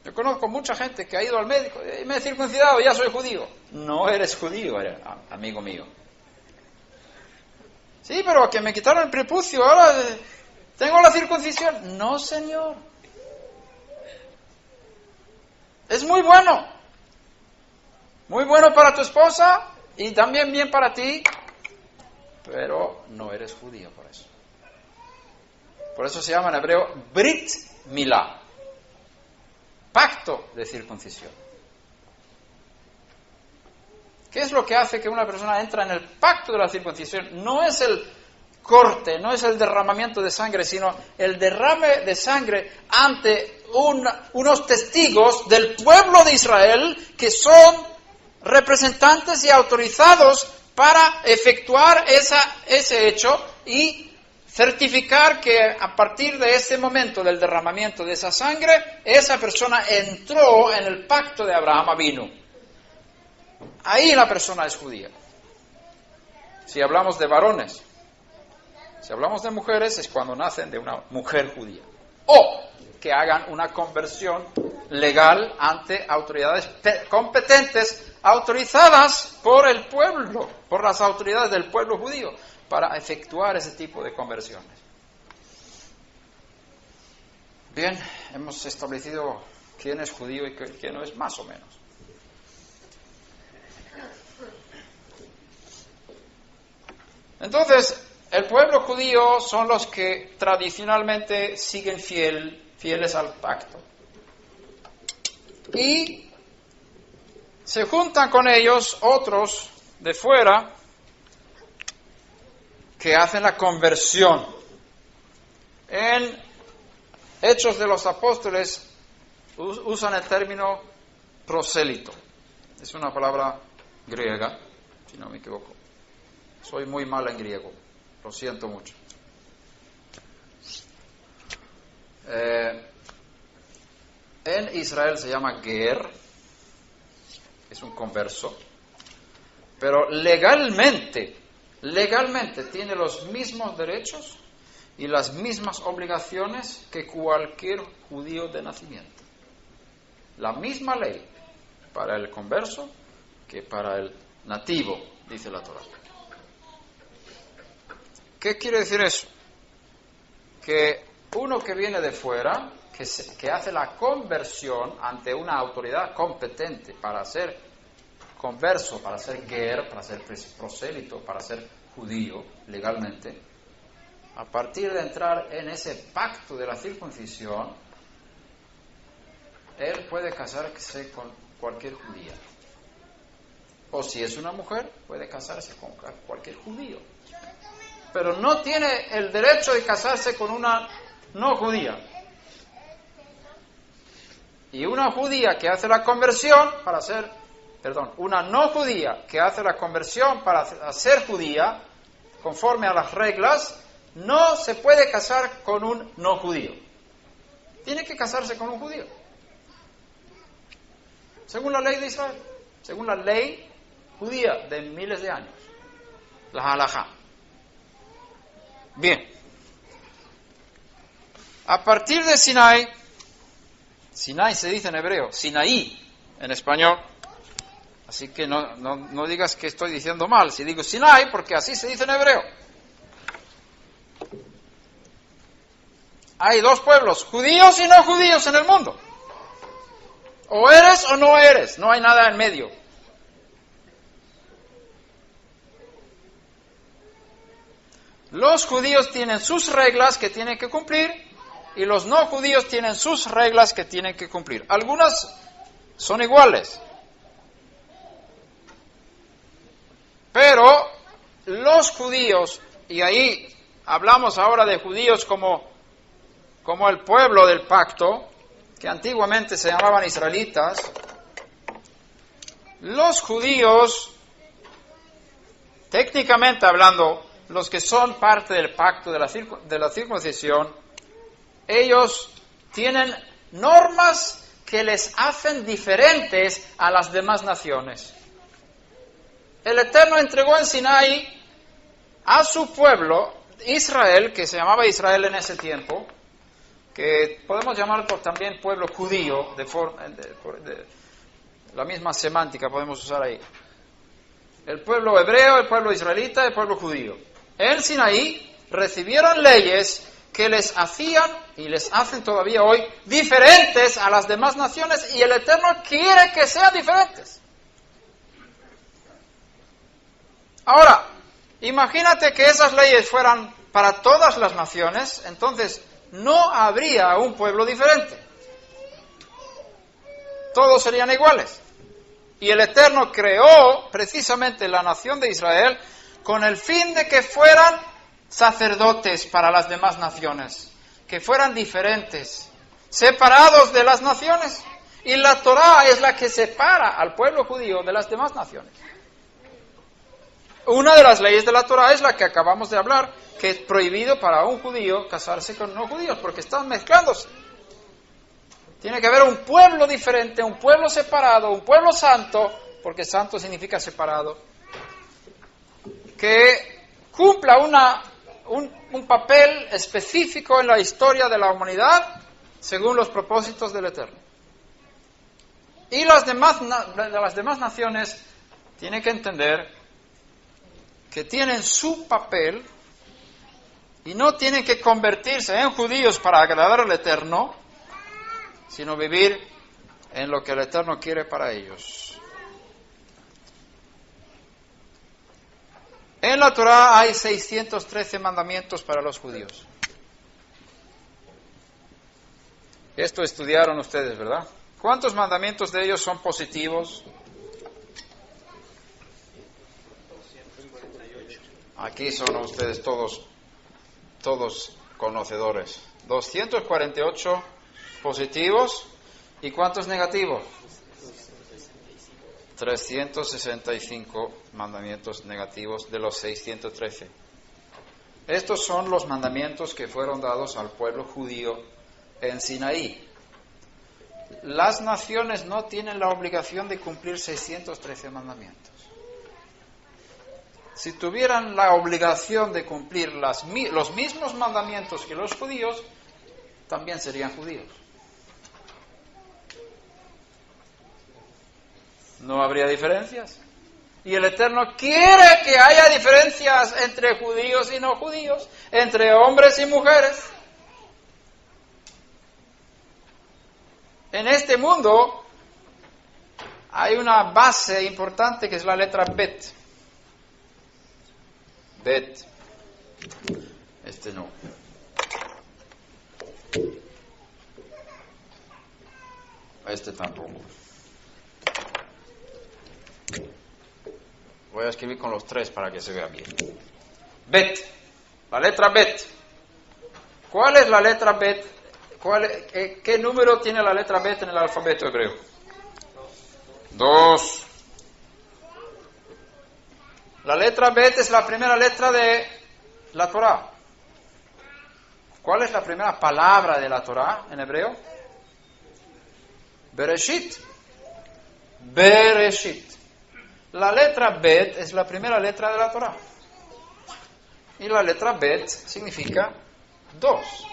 Yo conozco mucha gente que ha ido al médico y me he circuncidado, ya soy judío. No eres judío, amigo mío. Sí, pero que me quitaron el prepucio, ahora tengo la circuncisión. No, señor. Es muy bueno. Muy bueno para tu esposa y también bien para ti, pero no eres judío por eso. Por eso se llama en hebreo Brit Milá. Pacto de circuncisión. ¿Qué es lo que hace que una persona entra en el pacto de la circuncisión? No es el corte, no es el derramamiento de sangre, sino el derrame de sangre ante unos testigos del pueblo de Israel que son representantes y autorizados para efectuar ese hecho y certificar que a partir de ese momento del derramamiento de esa sangre, esa persona entró en el pacto de Abraham avinu. Ahí la persona es judía. Si hablamos de varones, si hablamos de mujeres, es cuando nacen de una mujer judía. O que hagan una conversión legal ante autoridades competentes, autorizadas por el pueblo, por las autoridades del pueblo judío, para efectuar ese tipo de conversiones. Bien, hemos establecido quién es judío y quién no es, más o menos. Entonces, el pueblo judío son los que tradicionalmente siguen fieles al pacto. Y se juntan con ellos otros de fuera que hacen la conversión. En Hechos de los Apóstoles usan el término prosélito. Es una palabra griega, si no me equivoco. Soy muy mal en griego, lo siento mucho. En Israel se llama ger, es un converso, pero legalmente tiene los mismos derechos y las mismas obligaciones que cualquier judío de nacimiento. La misma ley para el converso que para el nativo, dice la Torá. ¿Qué quiere decir eso? Que uno que viene de fuera, que hace la conversión ante una autoridad competente para ser converso, para ser ger, para ser prosélito, para ser judío legalmente, a partir de entrar en ese pacto de la circuncisión, él puede casarse con cualquier judía. O si es una mujer, puede casarse con cualquier judío. Pero no tiene el derecho de casarse con una no judía. Y una judía que hace la conversión una no judía que hace la conversión para ser judía, conforme a las reglas, no se puede casar con un no judío. Tiene que casarse con un judío. Según la ley de Israel, según la ley judía de miles de años, la halajá. Bien. A partir de Sinai se dice en hebreo, Sinaí en español, así que no digas que estoy diciendo mal, si digo Sinai, porque así se dice en hebreo. Hay dos pueblos, judíos y no judíos en el mundo. O eres o no eres, no hay nada en medio. Los judíos tienen sus reglas que tienen que cumplir y los no judíos tienen sus reglas que tienen que cumplir. Algunas son iguales, pero los judíos, y ahí hablamos ahora de judíos como el pueblo del pacto, que antiguamente se llamaban israelitas, los judíos, técnicamente hablando, los que son parte del pacto de la circuncisión, ellos tienen normas que les hacen diferentes a las demás naciones. El Eterno entregó en Sinai a su pueblo, Israel, que se llamaba Israel en ese tiempo, que podemos llamarlo también pueblo judío, de la misma semántica podemos usar ahí. El pueblo hebreo, el pueblo israelita, el pueblo judío. En Sinaí recibieron leyes que les hacían y les hacen todavía hoy diferentes a las demás naciones, y el Eterno quiere que sean diferentes. Ahora, imagínate que esas leyes fueran para todas las naciones, entonces no habría un pueblo diferente. Todos serían iguales. Y el Eterno creó precisamente la nación de Israel con el fin de que fueran sacerdotes para las demás naciones, que fueran diferentes, separados de las naciones. Y la Torá es la que separa al pueblo judío de las demás naciones. una de las leyes de la Torá es la que acabamos de hablar, que es prohibido para un judío casarse con no judíos, porque están mezclándose. Tiene que haber un pueblo diferente, un pueblo separado, un pueblo santo, porque santo significa separado, que cumpla un papel específico en la historia de la humanidad según los propósitos del Eterno. Y las demás naciones tienen que entender que tienen su papel y no tienen que convertirse en judíos para agradar al Eterno, sino vivir en lo que el Eterno quiere para ellos. En la Torá hay 613 mandamientos para los judíos. Esto estudiaron ustedes, ¿verdad? ¿Cuántos mandamientos de ellos son positivos? Aquí son ustedes todos conocedores. 248 positivos. ¿Y cuántos negativos? 365 mandamientos negativos de los 613. Estos son los mandamientos que fueron dados al pueblo judío en Sinaí. Las naciones no tienen la obligación de cumplir 613 mandamientos. Si tuvieran la obligación de cumplir los mismos mandamientos que los judíos, también serían judíos. No habría diferencias. Y el Eterno quiere que haya diferencias entre judíos y no judíos, entre hombres y mujeres. En este mundo hay una base importante que es la letra Bet. Bet. Este no. Este tampoco. Voy a escribir con los tres para que se vea bien. Bet. La letra Bet. ¿Cuál es la letra Bet? ¿Qué número tiene la letra Bet en el alfabeto hebreo? 2. La letra Bet es la primera letra de la Torá. ¿Cuál es la primera palabra de la Torá en hebreo? Bereshit. Bereshit. La letra Bet es la primera letra de la Torá. Y la letra Bet significa 2.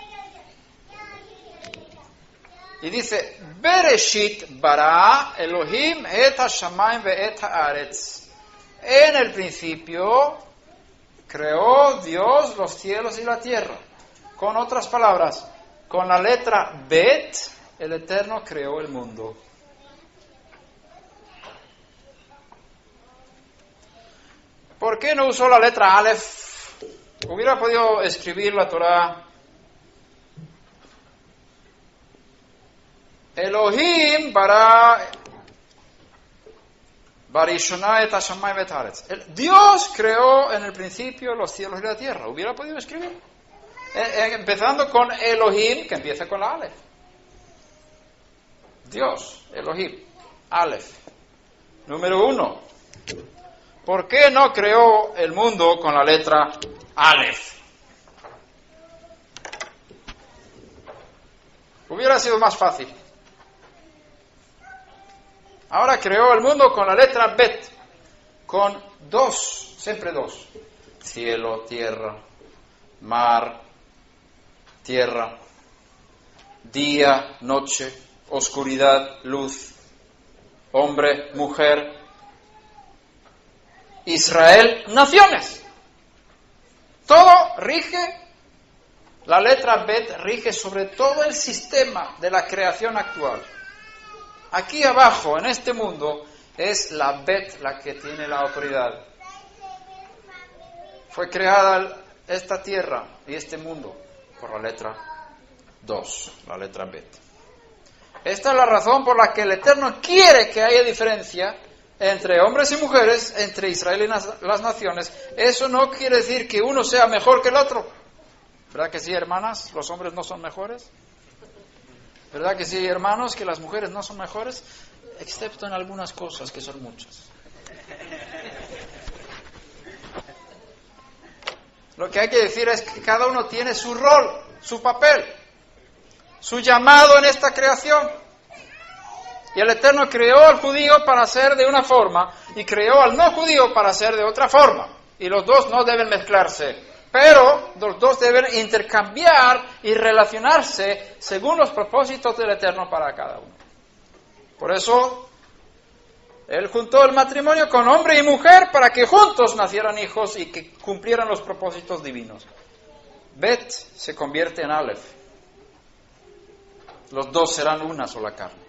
Y dice, Bereshit bara Elohim et hashamayim ve'et haaretz. En el principio creó Dios los cielos y la tierra. Con otras palabras, con la letra Bet, el Eterno creó el mundo. ¿Por qué no usó la letra Aleph? Hubiera podido escribir la Torá. Elohim bara Barishona et hashamayim ve'et haaretz. Dios creó en el principio los cielos y la tierra. Hubiera podido escribir. Empezando con Elohim, que empieza con la Aleph. Dios, Elohim, Aleph. Número 1. ¿Por qué no creó el mundo con la letra Aleph? Hubiera sido más fácil. Ahora creó el mundo con la letra Bet, con 2, siempre 2. Cielo, tierra, mar, tierra, día, noche, oscuridad, luz, hombre, mujer, Israel, naciones. Todo rige, la letra Bet rige sobre todo el sistema de la creación actual. Aquí abajo, en este mundo, es la Bet la que tiene la autoridad. Fue creada esta tierra y este mundo por la letra 2, la letra Bet. Esta es la razón por la que el Eterno quiere que haya diferencia entre hombres y mujeres, entre Israel y las naciones. Eso no quiere decir que uno sea mejor que el otro. ¿Verdad que sí, hermanas? ¿Los hombres no son mejores? ¿Verdad que sí, hermanos, que las mujeres no son mejores? Excepto en algunas cosas, que son muchas. Lo que hay que decir es que cada uno tiene su rol, su papel, su llamado en esta creación. Y el Eterno creó al judío para ser de una forma y creó al no judío para ser de otra forma. Y los dos no deben mezclarse, pero los dos deben intercambiar y relacionarse según los propósitos del Eterno para cada uno. Por eso, Él juntó el matrimonio con hombre y mujer para que juntos nacieran hijos y que cumplieran los propósitos divinos. Bet se convierte en Aleph. Los dos serán una sola carne.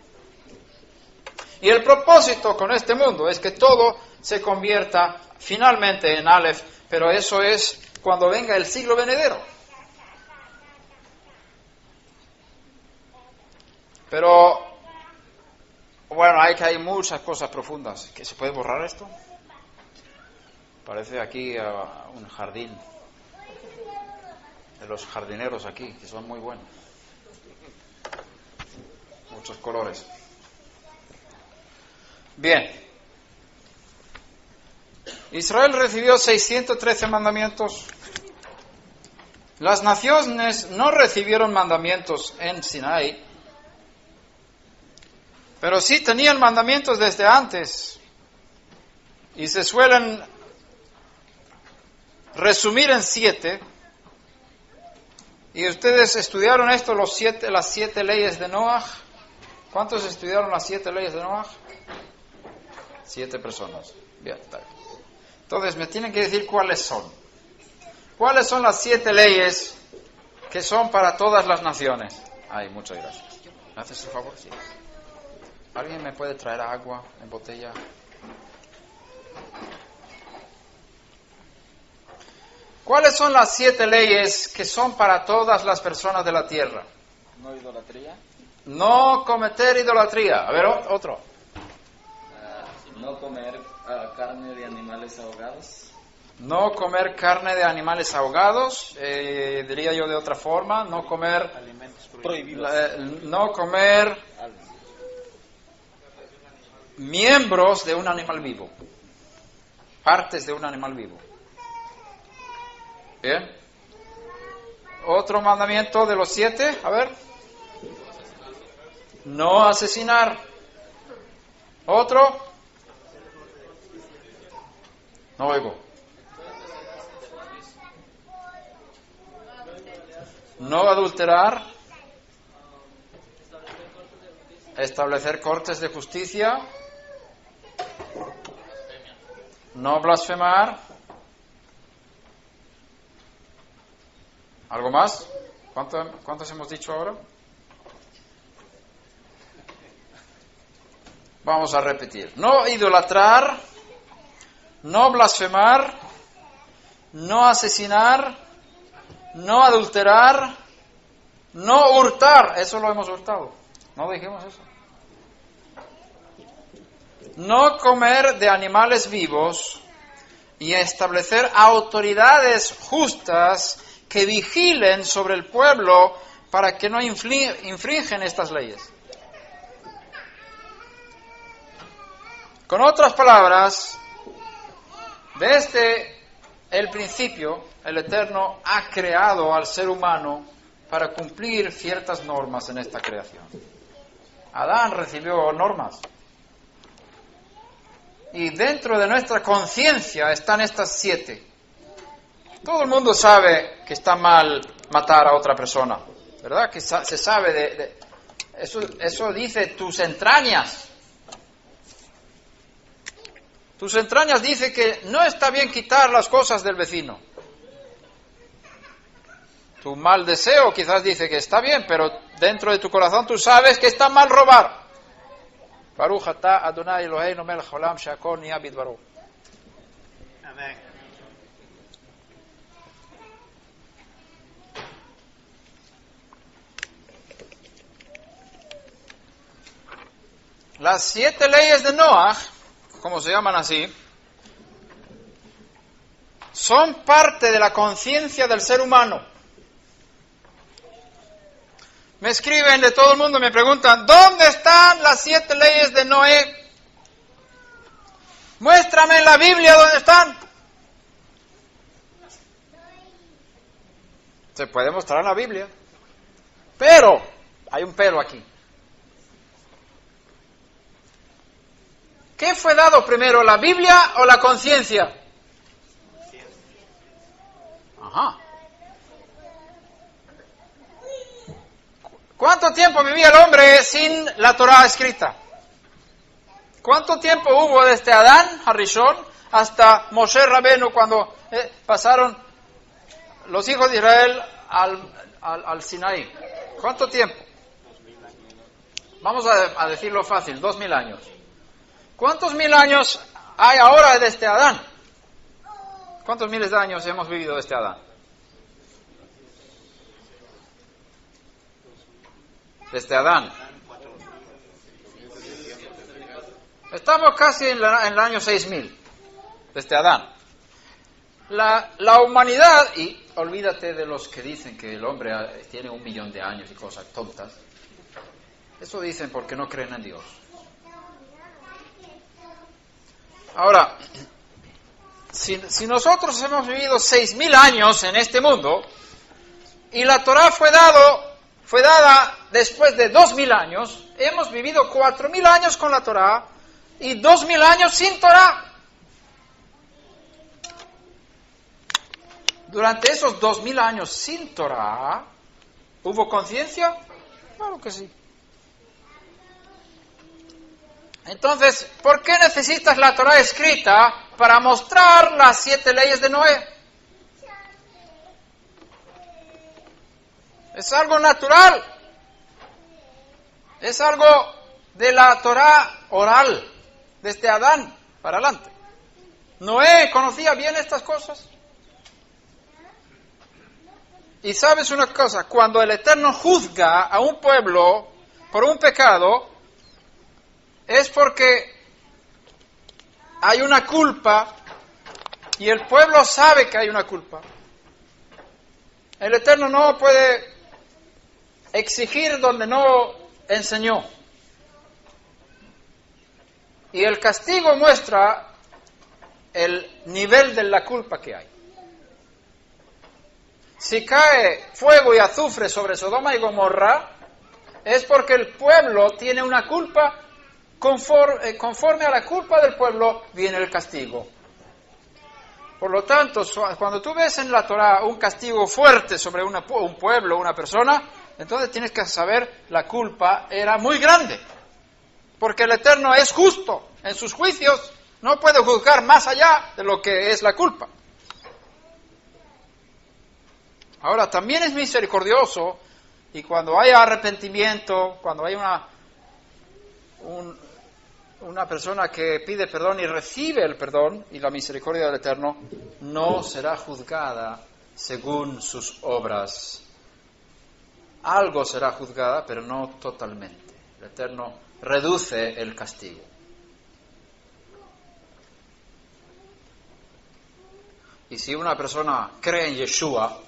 Y el propósito con este mundo es que todo se convierta finalmente en Aleph, pero eso es cuando venga el siglo venidero. Pero, bueno, hay muchas cosas profundas. ¿Que se puede borrar esto? Parece aquí un jardín. De los jardineros aquí, que son muy buenos. Muchos colores. Bien. Israel recibió 613 mandamientos. Las naciones no recibieron mandamientos en Sinaí, pero sí tenían mandamientos desde antes. Y se suelen resumir en 7. ¿Y ustedes estudiaron esto, las 7 leyes de Noaj? ¿Cuántos estudiaron las 7 leyes de Noaj? 7 personas. Bien, está bien. Entonces me tienen que decir cuáles son. ¿Cuáles son las 7 leyes que son para todas las naciones? Ay, muchas gracias. ¿Me haces el favor? Sí. ¿Alguien me puede traer agua en botella? ¿Cuáles son las 7 leyes que son para todas las personas de la tierra? No idolatría. No cometer idolatría. A ver, otro. No comer carne de animales ahogados. No comer carne de animales ahogados. Diría yo de otra forma. No comer Alimentos prohibidos. No comer miembros de un animal vivo. Partes de un animal vivo. Bien. Otro mandamiento de los 7, a ver. No asesinar. Otro. No oigo. No adulterar. Establecer cortes de justicia. No blasfemar. ¿Algo más? ¿Cuántos hemos dicho ahora? Vamos a repetir. No idolatrar, no blasfemar, no asesinar, no adulterar, no hurtar. Eso lo hemos hurtado. ¿No dijimos eso? No comer de animales vivos y establecer autoridades justas que vigilen sobre el pueblo para que no infringen estas leyes. Con otras palabras, desde el principio, el Eterno ha creado al ser humano para cumplir ciertas normas en esta creación. Adán recibió normas. Y dentro de nuestra conciencia están estas 7. Todo el mundo sabe que está mal matar a otra persona, ¿verdad? Que se sabe eso dice tus entrañas. Tus entrañas dice que no está bien quitar las cosas del vecino. Tu mal deseo quizás dice que está bien, pero dentro de tu corazón tú sabes que está mal robar. Baruch atah Adonai Eloheinu melech haolam she'akol niya bidbaro. Amén. Las 7 leyes de Noaj, como se llaman así, son parte de la conciencia del ser humano. Me escriben de todo el mundo, me preguntan, ¿dónde están las 7 leyes de Noé? Muéstrame en la Biblia dónde están. Se puede mostrar en la Biblia. Pero, hay un pero aquí. ¿Qué fue dado primero, la Biblia o la conciencia? Ajá. ¿Cuánto tiempo vivía el hombre sin la Torá escrita? ¿Cuánto tiempo hubo desde Adán, Harishon, hasta Moshe Rabenu cuando pasaron los hijos de Israel al Sinaí? ¿Cuánto tiempo? Vamos a decirlo fácil, 2000 años. ¿Cuántos mil años hay ahora desde Adán? ¿Cuántos miles de años hemos vivido desde Adán? Desde Adán. Estamos casi en el año 6000, desde Adán. La humanidad, y olvídate de los que dicen que el hombre tiene 1 millón de años y cosas tontas. Eso dicen porque no creen en Dios. Ahora, si nosotros hemos vivido 6000 años en este mundo, y la Torá fue dada después de 2000 años, hemos vivido 4000 años con la Torá, y 2000 años sin Torá. Durante esos 2000 años sin Torá, ¿hubo conciencia? Claro que sí. Entonces, ¿por qué necesitas la Torá escrita para mostrar las 7 leyes de Noé? Es algo natural. Es algo de la Torá oral, desde Adán para adelante. Noé conocía bien estas cosas. Y sabes una cosa, cuando el Eterno juzga a un pueblo por un pecado, es porque hay una culpa y el pueblo sabe que hay una culpa. El Eterno no puede exigir donde no enseñó. Y el castigo muestra el nivel de la culpa que hay. Si cae fuego y azufre sobre Sodoma y Gomorra, es porque el pueblo tiene una culpa. Conforme a la culpa del pueblo viene el castigo. Por lo tanto, cuando tú ves en la Torá un castigo fuerte sobre un pueblo, una persona, entonces tienes que saber la culpa era muy grande. Porque el Eterno es justo en sus juicios, no puede juzgar más allá de lo que es la culpa. Ahora, también es misericordioso, y cuando hay arrepentimiento, cuando hay una persona que pide perdón y recibe el perdón y la misericordia del Eterno, no será juzgada según sus obras. Algo será juzgada, pero no totalmente. El Eterno reduce el castigo. Y si una persona cree en Yeshua,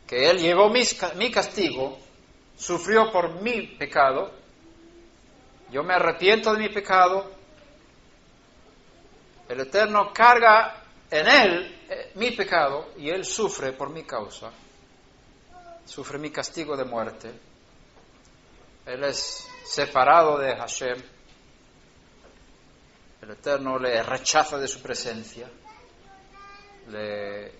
que Él llevó mi castigo, sufrió por mi pecado, yo me arrepiento de mi pecado, el Eterno carga en Él mi pecado y Él sufre por mi causa, sufre mi castigo de muerte. Él es separado de Hashem, el Eterno le rechaza de su presencia, le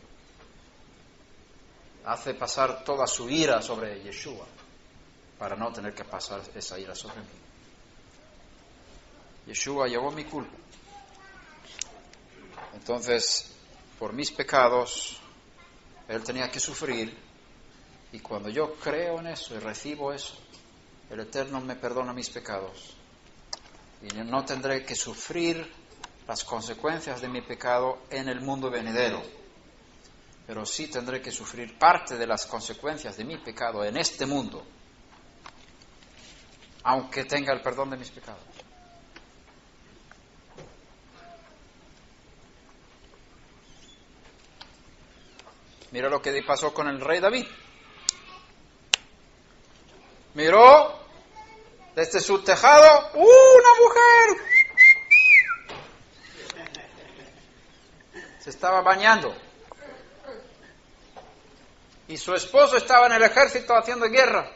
hace pasar toda su ira sobre Yeshua para no tener que pasar esa ira sobre mí. Yeshua llevó mi culpa. Entonces, por mis pecados, Él tenía que sufrir, y cuando yo creo en eso y recibo eso, el Eterno me perdona mis pecados. Y yo no tendré que sufrir las consecuencias de mi pecado en el mundo venidero, pero sí tendré que sufrir parte de las consecuencias de mi pecado en este mundo, aunque tenga el perdón de mis pecados. Mira lo que pasó con el rey David. Miró desde su tejado una mujer. Se estaba bañando. y su esposo estaba en el ejército haciendo guerra.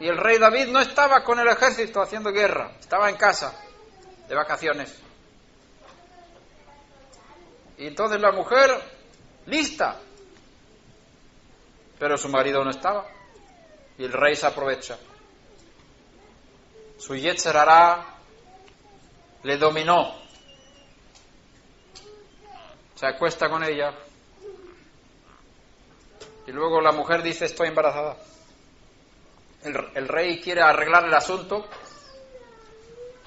Y el rey David no estaba con el ejército haciendo guerra, estaba en casa, de vacaciones. Y entonces la mujer, lista, pero su marido no estaba. Y el rey se aprovecha. Su Yetzer Hará le dominó. Se acuesta con ella. Y luego la mujer dice, estoy embarazada. El rey quiere arreglar el asunto.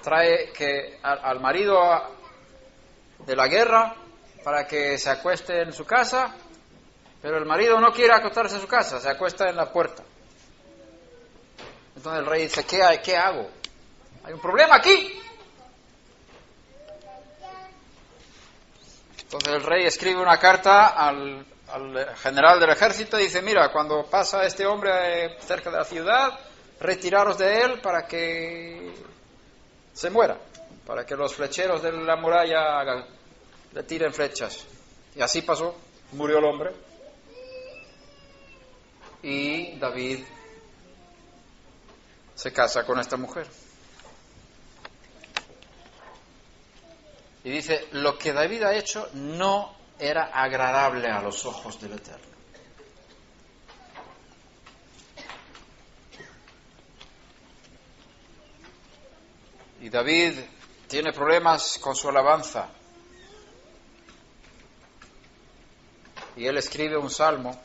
Trae que al marido de la guerra para que se acueste en su casa, pero el marido no quiere acostarse en su casa, se acuesta en la puerta. Entonces el rey dice, ¿qué hago? Hay un problema aquí. Entonces el rey escribe una carta al general del ejército y dice, mira, cuando pasa este hombre cerca de la ciudad, retiraros de él para que se muera, para que los flecheros de la muralla le tiren flechas. Y así pasó, murió el hombre. Y David se casa con esta mujer. Y dice, lo que David ha hecho no era agradable a los ojos del Eterno. Y David tiene problemas con su alabanza. Y él escribe un salmo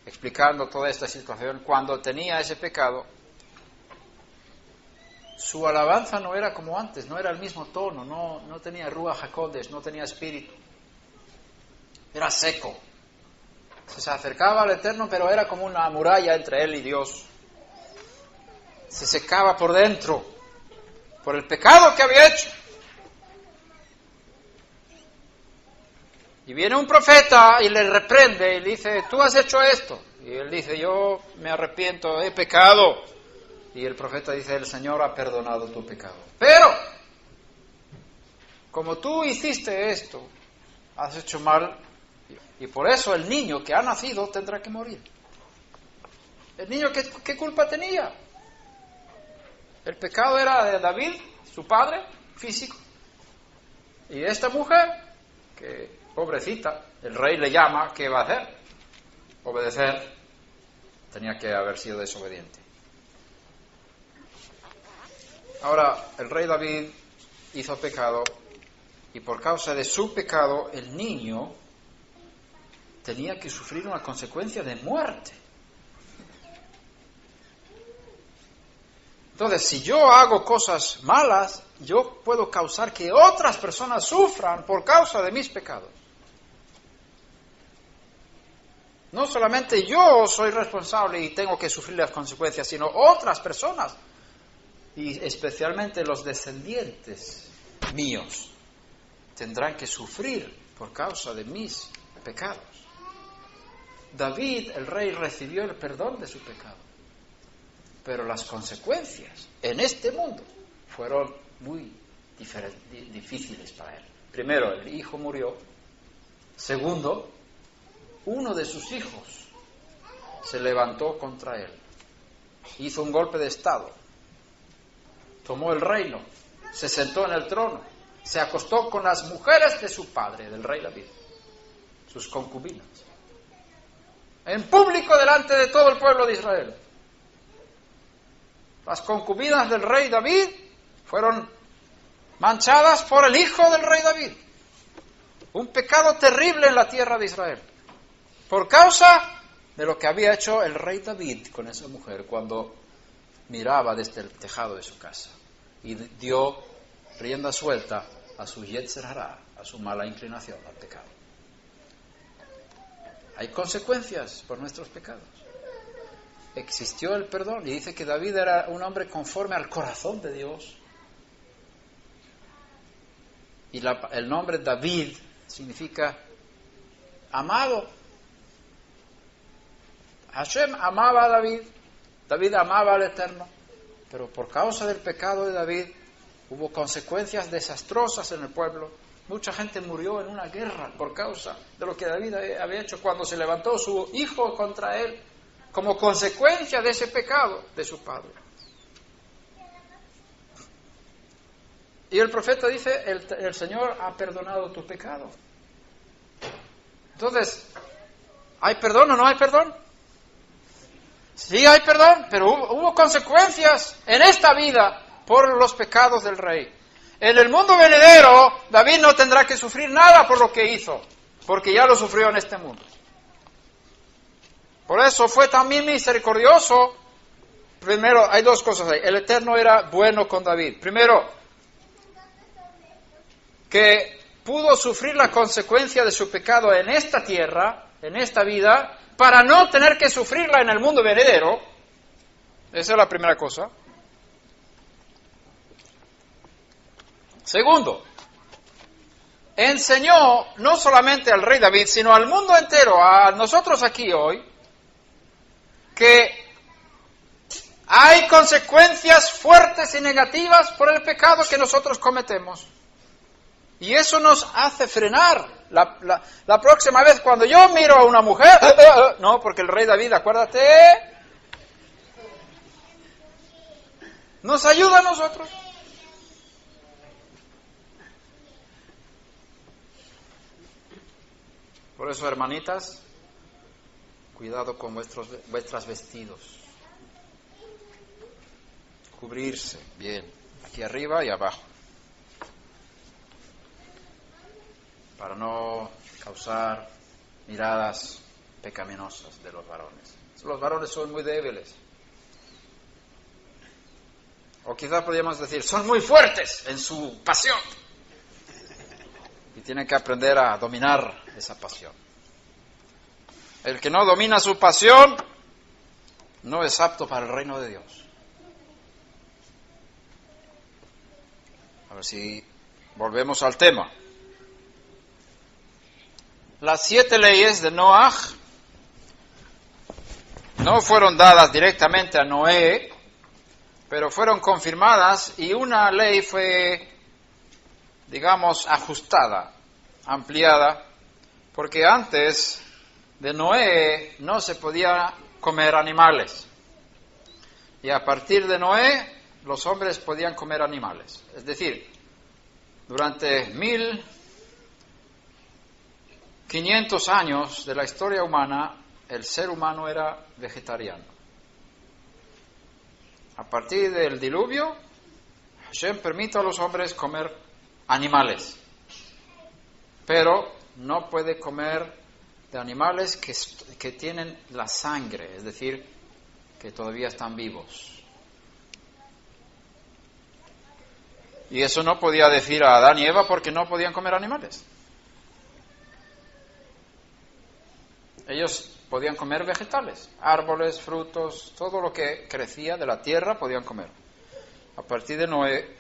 explicando toda esta situación. Cuando tenía ese pecado, su alabanza no era como antes, no era el mismo tono, no tenía Ruach HaKodesh, no tenía espíritu. Era seco. Se acercaba al Eterno, pero era como una muralla entre él y Dios. Se secaba por dentro, por el pecado que había hecho. Y viene un profeta y le reprende y le dice, tú has hecho esto. Y él dice, yo me arrepiento, he pecado. Y el profeta dice, el Señor ha perdonado tu pecado. Pero, como tú hiciste esto, has hecho mal, y por eso el niño que ha nacido tendrá que morir. El niño, ¿qué culpa tenía? El pecado era de David, su padre físico. Y esta mujer, que pobrecita, el rey le llama, ¿qué va a hacer? Obedecer. Tenía que haber sido desobediente. Ahora, el rey David hizo pecado y por causa de su pecado el niño tenía que sufrir una consecuencia de muerte. Entonces, si yo hago cosas malas, yo puedo causar que otras personas sufran por causa de mis pecados. No solamente yo soy responsable y tengo que sufrir las consecuencias, sino otras personas. Y especialmente los descendientes míos tendrán que sufrir por causa de mis pecados. David, el rey, recibió el perdón de su pecado, pero las consecuencias en este mundo fueron muy difíciles para él. Primero, el hijo murió. Segundo, uno de sus hijos se levantó contra él, hizo un golpe de estado. Tomó el reino, se sentó en el trono, se acostó con las mujeres de su padre, del rey David, sus concubinas, en público delante de todo el pueblo de Israel. Las concubinas del rey David fueron manchadas por el hijo del rey David. Un pecado terrible en la tierra de Israel, por causa de lo que había hecho el rey David con esa mujer cuando miraba desde el tejado de su casa y dio rienda suelta a su Yetzer Hará, a su mala inclinación al pecado. Hay consecuencias por nuestros pecados. Existió el perdón y dice que David era un hombre conforme al corazón de Dios. Y el nombre David significa amado. Hashem amaba a David. David amaba al Eterno, pero por causa del pecado de David hubo consecuencias desastrosas en el pueblo Mucha gente murió en una guerra por causa de lo que David había hecho cuando se levantó su hijo contra él, como consecuencia de ese pecado de su padre. Y el profeta dice, el Señor ha perdonado tu pecado. Entonces, ¿hay perdón o no hay perdón? Sí hay perdón, pero hubo consecuencias en esta vida por los pecados del rey. En el mundo venidero, David no tendrá que sufrir nada por lo que hizo, porque ya lo sufrió en este mundo. Por eso fue también misericordioso. Primero, hay dos cosas ahí. El Eterno era bueno con David. Primero, que pudo sufrir la consecuencia de su pecado en esta tierra, en esta vida, para no tener que sufrirla en el mundo venidero. Esa es la primera cosa. Segundo, enseñó no solamente al rey David, sino al mundo entero, a nosotros aquí hoy, que hay consecuencias fuertes y negativas por el pecado que nosotros cometemos. Y eso nos hace frenar. La próxima vez cuando yo miro a una mujer, no, porque el rey David, acuérdate, nos ayuda a nosotros. Por eso, hermanitas, cuidado con vuestros vestidos. Cubrirse bien, aquí arriba y abajo, para no causar miradas pecaminosas de los varones. Los varones son muy débiles. O quizás podríamos decir, son muy fuertes en su pasión. Y tienen que aprender a dominar esa pasión. El que no domina su pasión no es apto para el reino de Dios. A ver si volvemos al tema. Las 7 leyes de Noaj no fueron dadas directamente a Noé, pero fueron confirmadas y una ley fue, digamos, ajustada, ampliada, porque antes de Noé no se podía comer animales. Y a partir de Noé los hombres podían comer animales. Es decir, durante 1500 años de la historia humana, el ser humano era vegetariano. A partir del diluvio, Hashem permite a los hombres comer animales, pero no puede comer de animales que tienen la sangre, es decir, que todavía están vivos. Y eso no podía decir a Adán y Eva porque no podían comer animales. Ellos podían comer vegetales, árboles, frutos, todo lo que crecía de la tierra podían comer. A partir de Noé,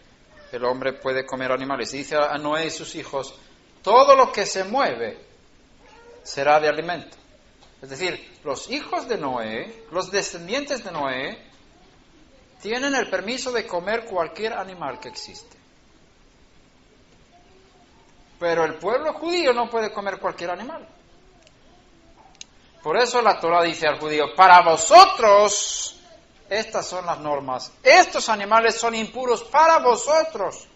el hombre puede comer animales. Y dice a Noé y sus hijos, todo lo que se mueve será de alimento. Es decir, los hijos de Noé, los descendientes de Noé, tienen el permiso de comer cualquier animal que existe. Pero el pueblo judío no puede comer cualquier animal. Por eso la Torah dice al judío, para vosotros, estas son las normas. Estos animales son impuros para vosotros.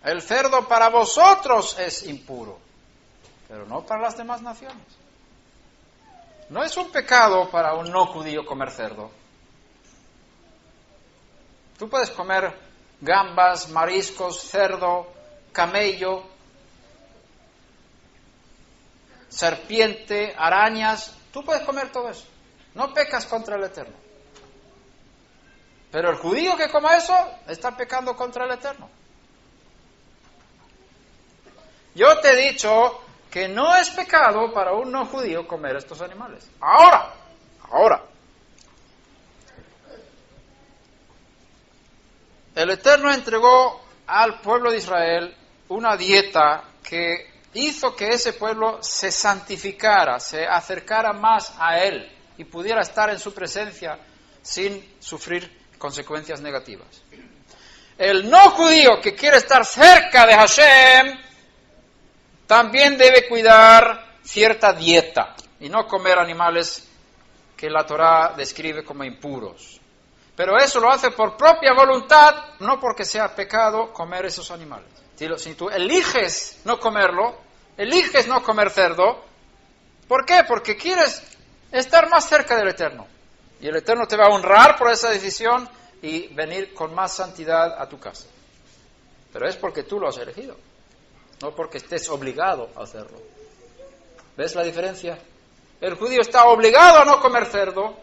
El cerdo para vosotros es impuro, pero no para las demás naciones. No es un pecado para un no judío comer cerdo. Tú puedes comer gambas, mariscos, cerdo, camello, serpiente, arañas. Tú puedes comer todo eso. No pecas contra el Eterno. Pero el judío que coma eso está pecando contra el Eterno. Yo te he dicho que no es pecado para un no judío comer estos animales. Ahora. El Eterno entregó al pueblo de Israel una dieta que hizo que ese pueblo se santificara, se acercara más a Él y pudiera estar en su presencia sin sufrir consecuencias negativas. El no judío que quiere estar cerca de Hashem también debe cuidar cierta dieta y no comer animales que la Torá describe como impuros. Pero eso lo hace por propia voluntad, no porque sea pecado comer esos animales. Si tú eliges no comerlo, eliges no comer cerdo, ¿por qué? Porque quieres estar más cerca del Eterno. Y el Eterno te va a honrar por esa decisión y venir con más santidad a tu casa. Pero es porque tú lo has elegido, no porque estés obligado a hacerlo. ¿Ves la diferencia? El judío está obligado a no comer cerdo.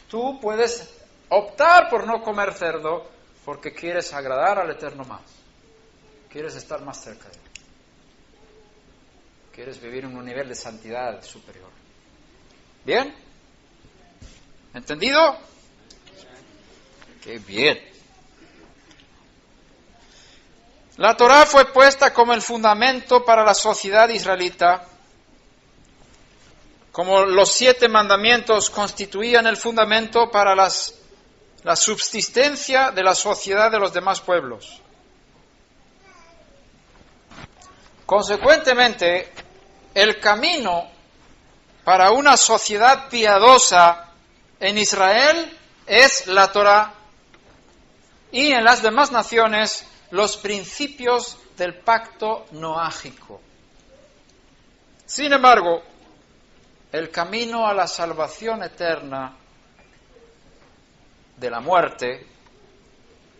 Tú puedes optar por no comer cerdo porque quieres agradar al Eterno más. Quieres estar más cerca de él. Quieres vivir en un nivel de santidad superior. ¿Bien? ¿Entendido? ¡Qué bien! La Torá fue puesta como el fundamento para la sociedad israelita, como los 7 mandamientos constituían el fundamento para la subsistencia de la sociedad de los demás pueblos. Consecuentemente, el camino para una sociedad piadosa en Israel es la Torá y en las demás naciones los principios del pacto noágico. Sin embargo, el camino a la salvación eterna de la muerte,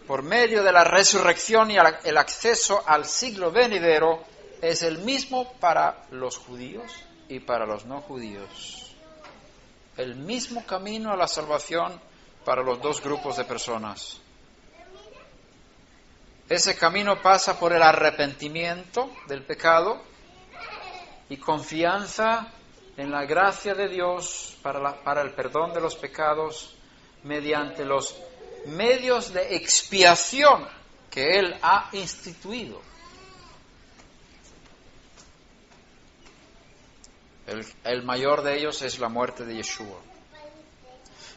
por medio de la resurrección y el acceso al siglo venidero, es el mismo para los judíos y para los no judíos. El mismo camino a la salvación para los dos grupos de personas. Ese camino pasa por el arrepentimiento del pecado y confianza en la gracia de Dios para el perdón de los pecados mediante los medios de expiación que Él ha instituido. El mayor de ellos es la muerte de Yeshua.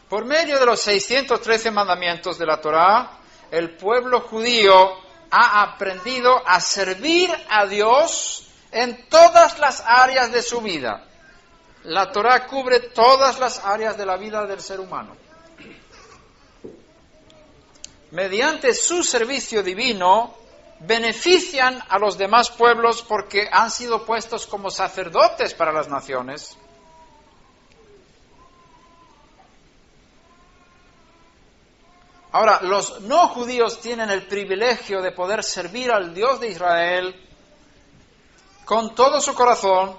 Por medio de los 613 mandamientos de la Torá, el pueblo judío ha aprendido a servir a Dios en todas las áreas de su vida. La Torá cubre todas las áreas de la vida del ser humano. Mediante su servicio divino, benefician a los demás pueblos porque han sido puestos como sacerdotes para las naciones. Ahora, los no judíos tienen el privilegio de poder servir al Dios de Israel con todo su corazón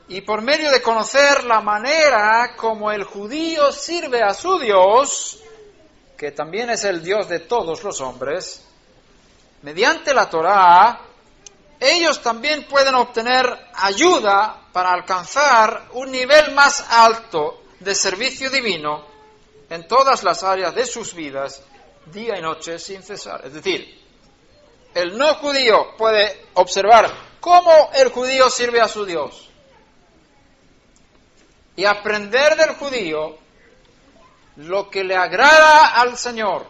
y por medio de conocer la manera como el judío sirve a su Dios, que también es el Dios de todos los hombres, mediante la Torá, ellos también pueden obtener ayuda para alcanzar un nivel más alto de servicio divino en todas las áreas de sus vidas, día y noche, sin cesar. Es decir, el no judío puede observar cómo el judío sirve a su Dios y aprender del judío lo que le agrada al Señor.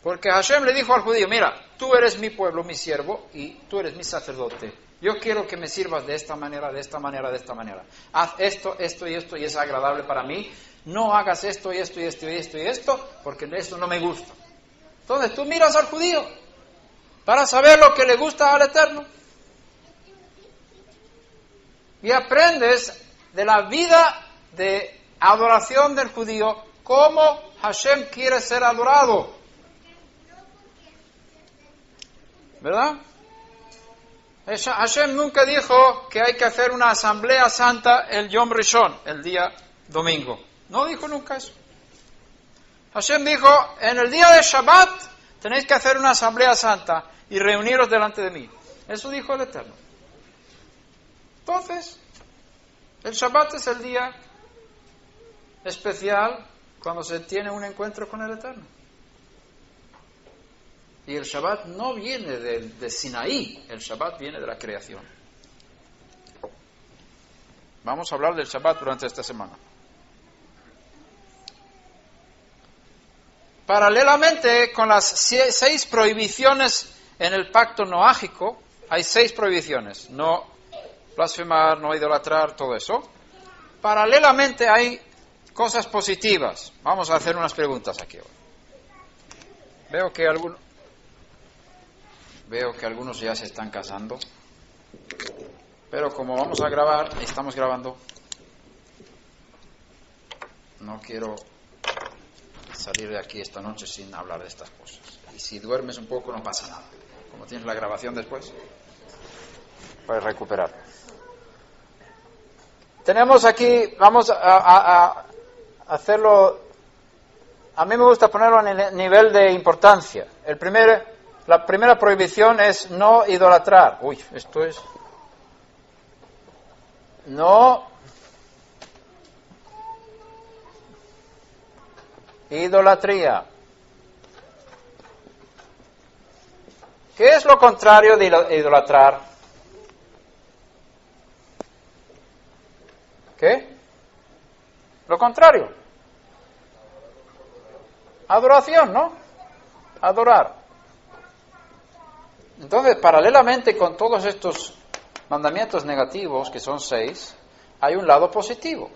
Porque Hashem le dijo al judío, mira, tú eres mi pueblo, mi siervo, y tú eres mi sacerdote. Yo quiero que me sirvas de esta manera, de esta manera, de esta manera. Haz esto, esto y esto, y es agradable para mí. No hagas esto y esto y esto y esto y esto, porque esto no me gusta. Entonces tú miras al judío para saber lo que le gusta al Eterno. Y aprendes de la vida de adoración del judío, cómo Hashem quiere ser adorado. ¿Verdad? Hashem nunca dijo que hay que hacer una asamblea santa el Yom Rishon, el día domingo. No dijo nunca eso. Hashem dijo, en el día de Shabbat tenéis que hacer una asamblea santa y reuniros delante de mí. Eso dijo el Eterno. Entonces, el Shabbat es el día especial cuando se tiene un encuentro con el Eterno. Y el Shabbat no viene de Sinaí, el Shabbat viene de la creación. Vamos a hablar del Shabbat durante esta semana. Paralelamente con las 6 prohibiciones en el pacto noágico, hay 6 prohibiciones: no blasfemar, no idolatrar, todo eso. Paralelamente hay cosas positivas. Vamos a hacer unas preguntas aquí. Veo que algunos ya se están casando, pero como vamos a grabar, estamos grabando, no quiero salir de aquí esta noche sin hablar de estas cosas. Y si duermes un poco no pasa nada. Como tienes la grabación después, puedes recuperar. Tenemos aquí, vamos a hacerlo. A mí me gusta ponerlo en el nivel de importancia. La primera prohibición es no idolatrar. Esto es no idolatría. ¿Qué es lo contrario de idolatrar? ¿Qué? Lo contrario. Adoración, ¿no? Adorar. Entonces, paralelamente con todos estos mandamientos negativos, que son 6, hay un lado positivo.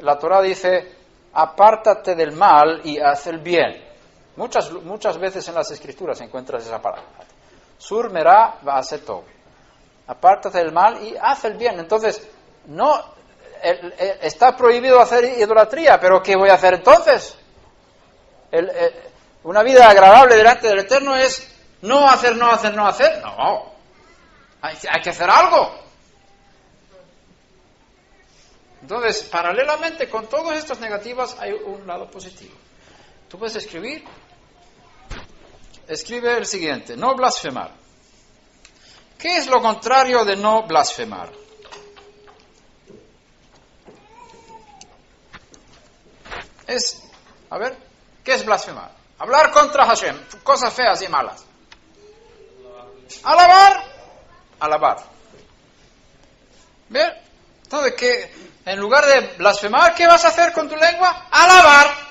La Torah dice: apártate del mal y haz el bien. Muchas veces en las Escrituras encuentras esa palabra. Sur merá va'asetov. Apártate del mal y haz el bien. Entonces, no está prohibido hacer idolatría, pero ¿qué voy a hacer entonces? Una vida agradable delante del Eterno es no hacer. No, hay que hacer algo. Entonces, paralelamente con todas estas negativas hay un lado positivo. Tú puedes escribe el siguiente: no blasfemar. ¿Qué es lo contrario de no blasfemar? ¿Qué es blasfemar? Hablar contra Hashem, cosas feas y malas. Alabar. ¿Bien? Entonces, en lugar de blasfemar, ¿qué vas a hacer con tu lengua? Alabar.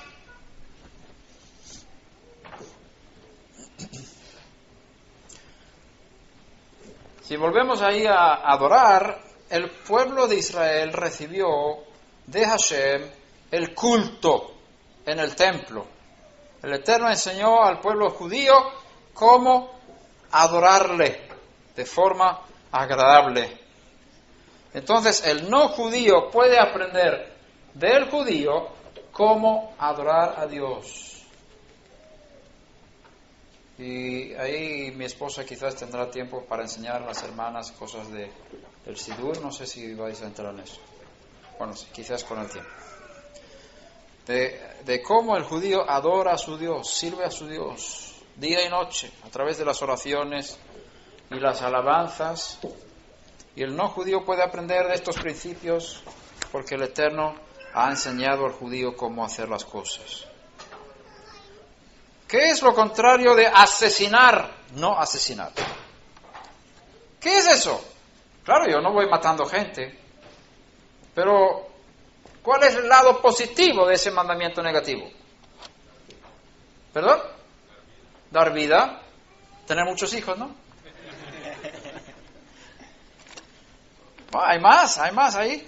Si volvemos ahí a adorar, el pueblo de Israel recibió de Hashem el culto en el templo. El Eterno enseñó al pueblo judío cómo adorarle de forma agradable. Entonces, el no judío puede aprender del judío cómo adorar a Dios. Y ahí mi esposa quizás tendrá tiempo para enseñar a las hermanas cosas del Sidur. No sé si vais a entrar en eso. Bueno, quizás con el tiempo. De cómo el judío adora a su Dios, sirve a su Dios, día y noche, a través de las oraciones y las alabanzas. Y el no judío puede aprender de estos principios porque el Eterno ha enseñado al judío cómo hacer las cosas. ¿Qué es lo contrario de asesinar? No asesinar. ¿Qué es eso? Claro, yo no voy matando gente, pero ¿cuál es el lado positivo de ese mandamiento negativo? ¿Perdón? Dar vida, tener muchos hijos, ¿no? Hay más ahí.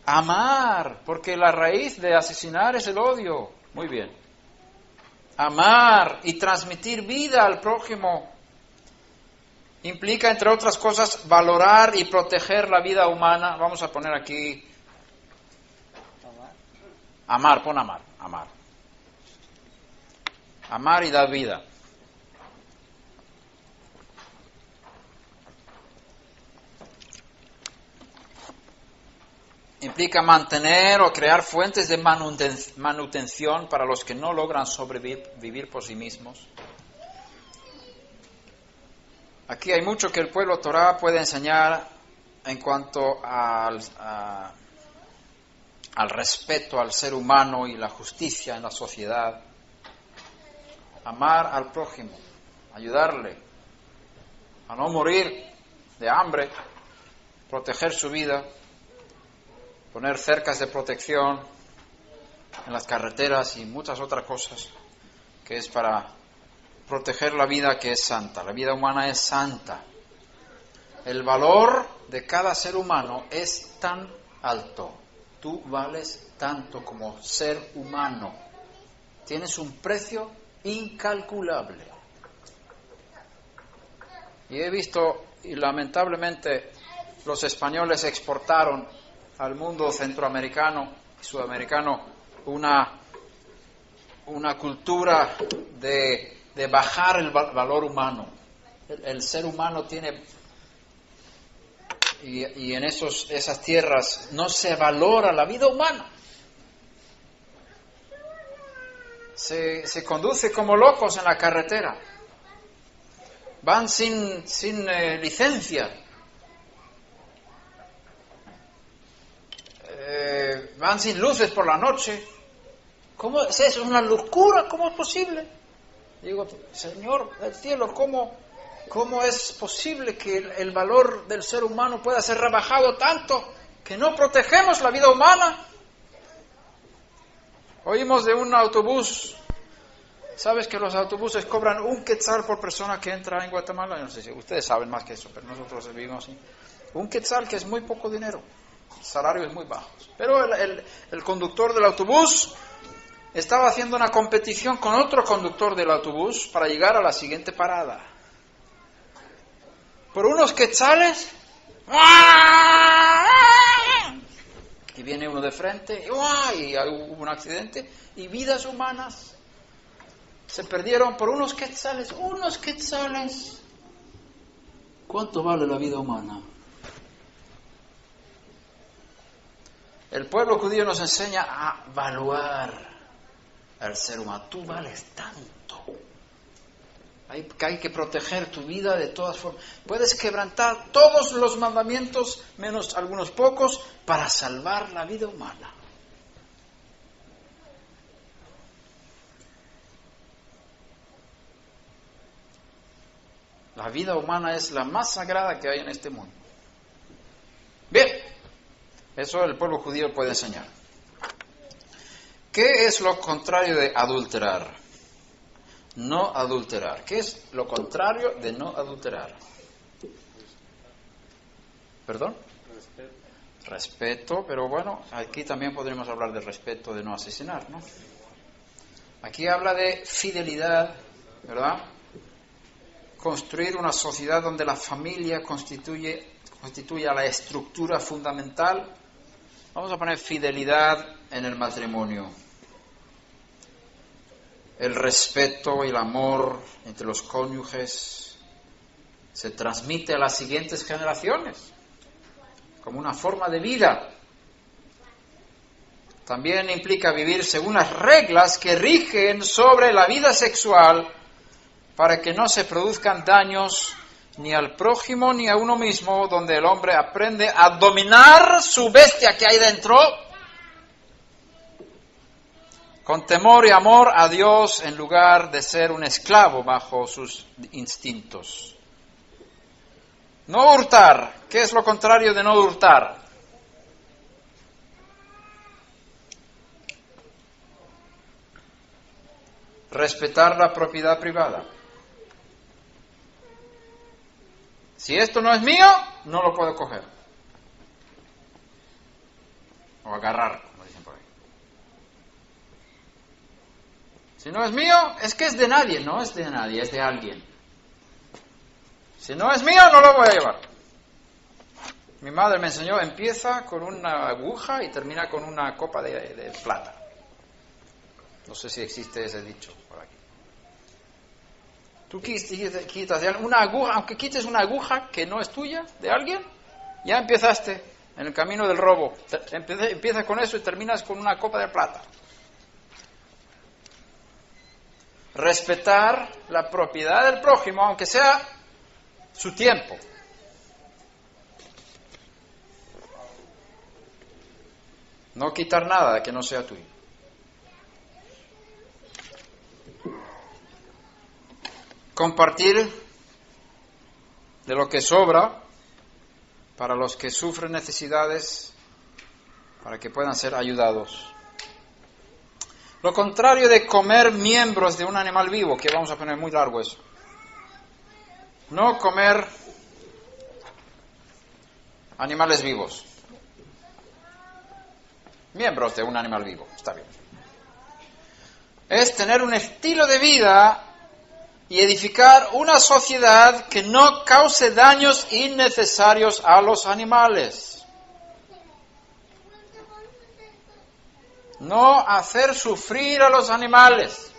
Amar, porque la raíz de asesinar es el odio. Muy bien. Amar y transmitir vida al prójimo implica, entre otras cosas, valorar y proteger la vida humana. Vamos a poner aquí amar, pon amar. Amar y dar vida. Implica mantener o crear fuentes de manutención para los que no logran sobrevivir por sí mismos. Aquí hay mucho que el pueblo Torah puede enseñar en cuanto al respeto al ser humano y la justicia en la sociedad. Amar al prójimo, ayudarle a no morir de hambre, proteger su vida. poner cercas de protección en las carreteras y muchas otras cosas, que es para proteger la vida que es santa. La vida humana es santa. El valor de cada ser humano es tan alto. Tú vales tanto como ser humano. Tienes un precio incalculable. Y he visto, y lamentablemente, los españoles exportaron al mundo centroamericano y sudamericano una cultura de bajar el valor humano. El ser humano tiene, y en esas tierras no se valora la vida humana. Se conduce como locos en la carretera. Van sin licencia. Van sin luces por la noche. ¿Cómo es eso? Es una locura. ¿Cómo es posible? Digo, Señor del cielo, ¿cómo es posible que el valor del ser humano pueda ser rebajado tanto que no protegemos la vida humana? Oímos de un autobús. ¿Sabes que los autobuses cobran 1 quetzal por persona que entra en Guatemala? No sé si ustedes saben más que eso, pero nosotros vivimos así. 1 quetzal, que es muy poco dinero. El salario es muy bajo. Pero el conductor del autobús estaba haciendo una competición con otro conductor del autobús para llegar a la siguiente parada. Por unos quetzales, y viene uno de frente, y hubo un accidente, y vidas humanas se perdieron por unos quetzales. ¡Unos quetzales! ¿Cuánto vale la vida humana? El pueblo judío nos enseña a evaluar al ser humano. Tú vales tanto. Hay que proteger tu vida de todas formas. Puedes quebrantar todos los mandamientos, menos algunos pocos, para salvar la vida humana. La vida humana es la más sagrada que hay en este mundo. Bien, eso el pueblo judío puede enseñar. ¿Qué es lo contrario de adulterar? No adulterar. ¿Qué es lo contrario de no adulterar? ¿Perdón? Respeto, pero bueno, aquí también podríamos hablar de respeto, de no asesinar, ¿no? Aquí habla de fidelidad, ¿verdad? Construir una sociedad donde la familia constituya la estructura fundamental. Vamos a poner fidelidad en el matrimonio. El respeto y el amor entre los cónyuges se transmite a las siguientes generaciones como una forma de vida. También implica vivir según las reglas que rigen sobre la vida sexual para que no se produzcan daños ni al prójimo ni a uno mismo, donde el hombre aprende a dominar su bestia que hay dentro con temor y amor a Dios en lugar de ser un esclavo bajo sus instintos. No hurtar. ¿Qué es lo contrario de no hurtar? Respetar la propiedad privada. Si esto no es mío, no lo puedo coger. O agarrar, como dicen por ahí. Si no es mío, es que es de nadie. No es de nadie, es de alguien. Si no es mío, no lo voy a llevar. Mi madre me enseñó, empieza con una aguja y termina con una copa de plata. No sé si existe ese dicho por aquí. Tú quitas de una aguja, aunque quites una aguja que no es tuya, de alguien, ya empezaste en el camino del robo. Empiezas con eso y terminas con una copa de plata. Respetar la propiedad del prójimo, aunque sea su tiempo. No quitar nada que no sea tuyo. Compartir de lo que sobra para los que sufren necesidades para que puedan ser ayudados. Lo contrario de comer miembros de un animal vivo, que vamos a poner muy largo eso. No comer animales vivos. Miembros de un animal vivo, está bien. Es tener un estilo de vida y edificar una sociedad que no cause daños innecesarios a los animales. No hacer sufrir a los animales.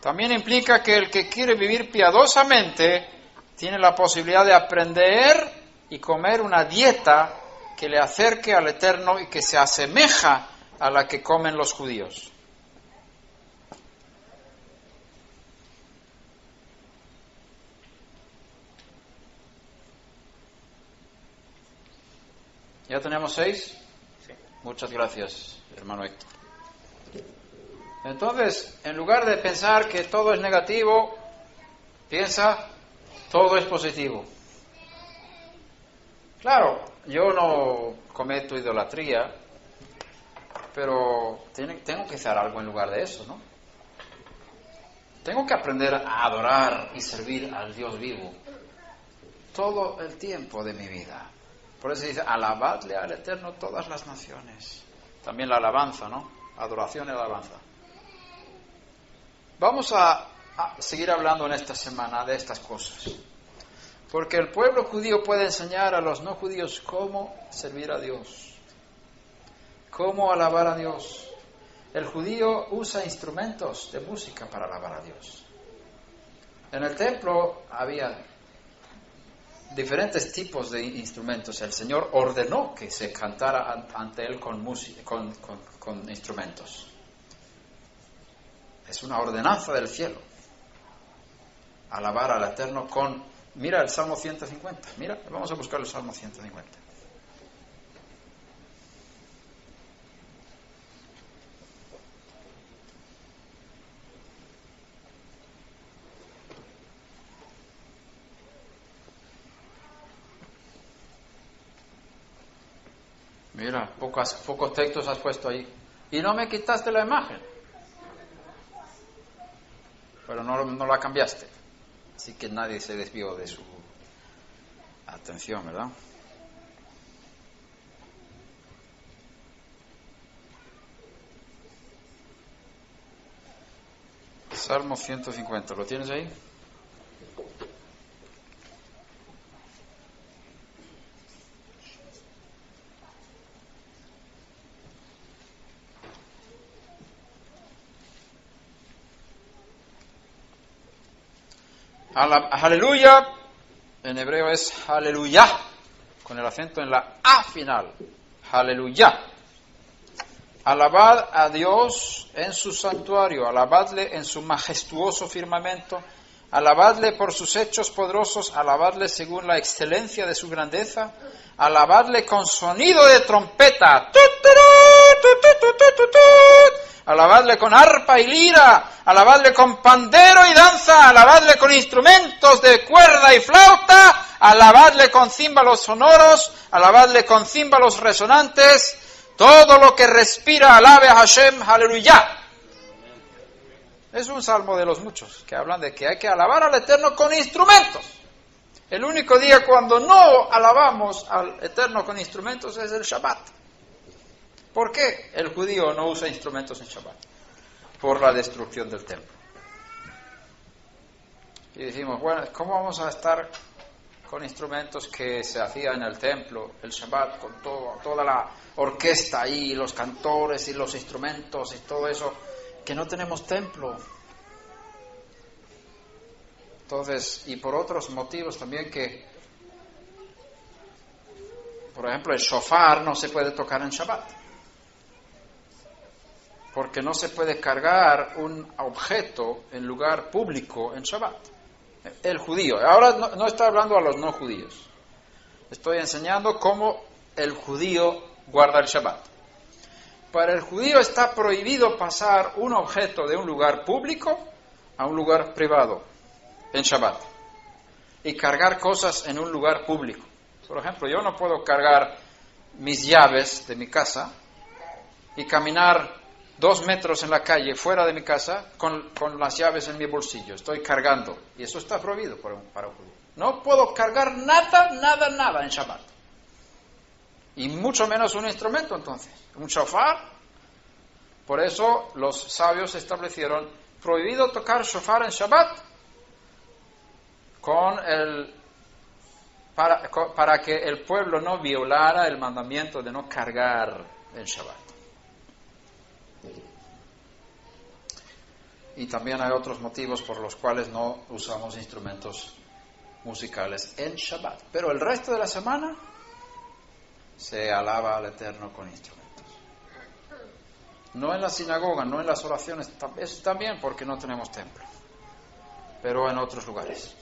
También implica que el que quiere vivir piadosamente tiene la posibilidad de aprender y comer una dieta que le acerque al Eterno y que se asemeja a la que comen los judíos. ¿Ya tenemos 6? Sí. Muchas gracias, hermano Héctor. Entonces, en lugar de pensar que todo es negativo, piensa, todo es positivo. Claro, yo no cometo idolatría, pero tengo que hacer algo en lugar de eso, ¿no? Tengo que aprender a adorar y servir al Dios vivo todo el tiempo de mi vida. Por eso dice, alabadle al Eterno todas las naciones. También la alabanza, ¿no? Adoración y alabanza. Vamos a seguir hablando en esta semana de estas cosas. Porque el pueblo judío puede enseñar a los no judíos cómo servir a Dios, cómo alabar a Dios. El judío usa instrumentos de música para alabar a Dios. En el templo había diferentes tipos de instrumentos. El Señor ordenó que se cantara ante Él con instrumentos. Es una ordenanza del cielo. Alabar al Eterno con... Mira el Salmo 150. Mira, vamos a buscar el Salmo 150. Mira, pocos textos has puesto ahí. Y no me quitaste la imagen. Pero no la cambiaste. Así que nadie se desvió de su atención, ¿verdad? Salmo 150, ¿lo tienes ahí? Aleluya, en hebreo es aleluya, con el acento en la A final. Aleluya. Alabad a Dios en su santuario, alabadle en su majestuoso firmamento, alabadle por sus hechos poderosos, alabadle según la excelencia de su grandeza, alabadle con sonido de trompeta, alabadle con arpa y lira, alabadle con pandero y danza, alabadle con instrumentos de cuerda y flauta, alabadle con címbalos sonoros, alabadle con címbalos resonantes, todo lo que respira alabe a Hashem, aleluya. Es un salmo de los muchos que hablan de que hay que alabar al Eterno con instrumentos. El único día cuando no alabamos al Eterno con instrumentos es el Shabbat. ¿Por qué el judío no usa instrumentos en Shabbat? Por la destrucción del templo. Y decimos, bueno, ¿cómo vamos a estar con instrumentos que se hacían en el templo, el Shabbat, con toda la orquesta ahí, los cantores y los instrumentos y todo eso, que no tenemos templo? Entonces, y por otros motivos también que, por ejemplo, el shofar no se puede tocar en Shabbat. Porque no se puede cargar un objeto en lugar público en Shabbat. El judío. Ahora no estoy hablando a los no judíos. Estoy enseñando cómo el judío guarda el Shabbat. Para el judío está prohibido pasar un objeto de un lugar público a un lugar privado en Shabbat. Y cargar cosas en un lugar público. Por ejemplo, yo no puedo cargar mis llaves de mi casa y caminar 2 metros en la calle fuera de mi casa con las llaves en mi bolsillo. Estoy cargando. Y eso está prohibido para un judío. No puedo cargar nada en Shabbat. Y mucho menos un instrumento entonces. Un shofar. Por eso los sabios establecieron prohibido tocar shofar en Shabbat para que el pueblo no violara el mandamiento de no cargar en Shabbat. Y también hay otros motivos por los cuales no usamos instrumentos musicales en Shabbat. Pero el resto de la semana se alaba al Eterno con instrumentos. No en la sinagoga, no en las oraciones, eso también porque no tenemos templo, pero en otros lugares.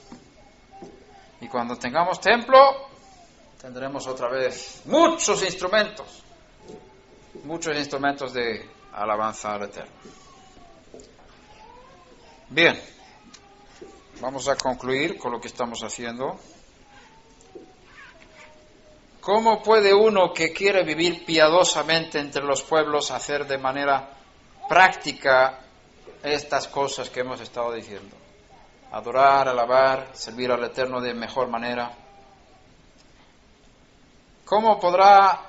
Y cuando tengamos templo, tendremos otra vez muchos instrumentos de alabanza al Eterno. Bien, vamos a concluir con lo que estamos haciendo. ¿Cómo puede uno que quiere vivir piadosamente entre los pueblos hacer de manera práctica estas cosas que hemos estado diciendo? Adorar, alabar, servir al Eterno de mejor manera. ¿Cómo podrá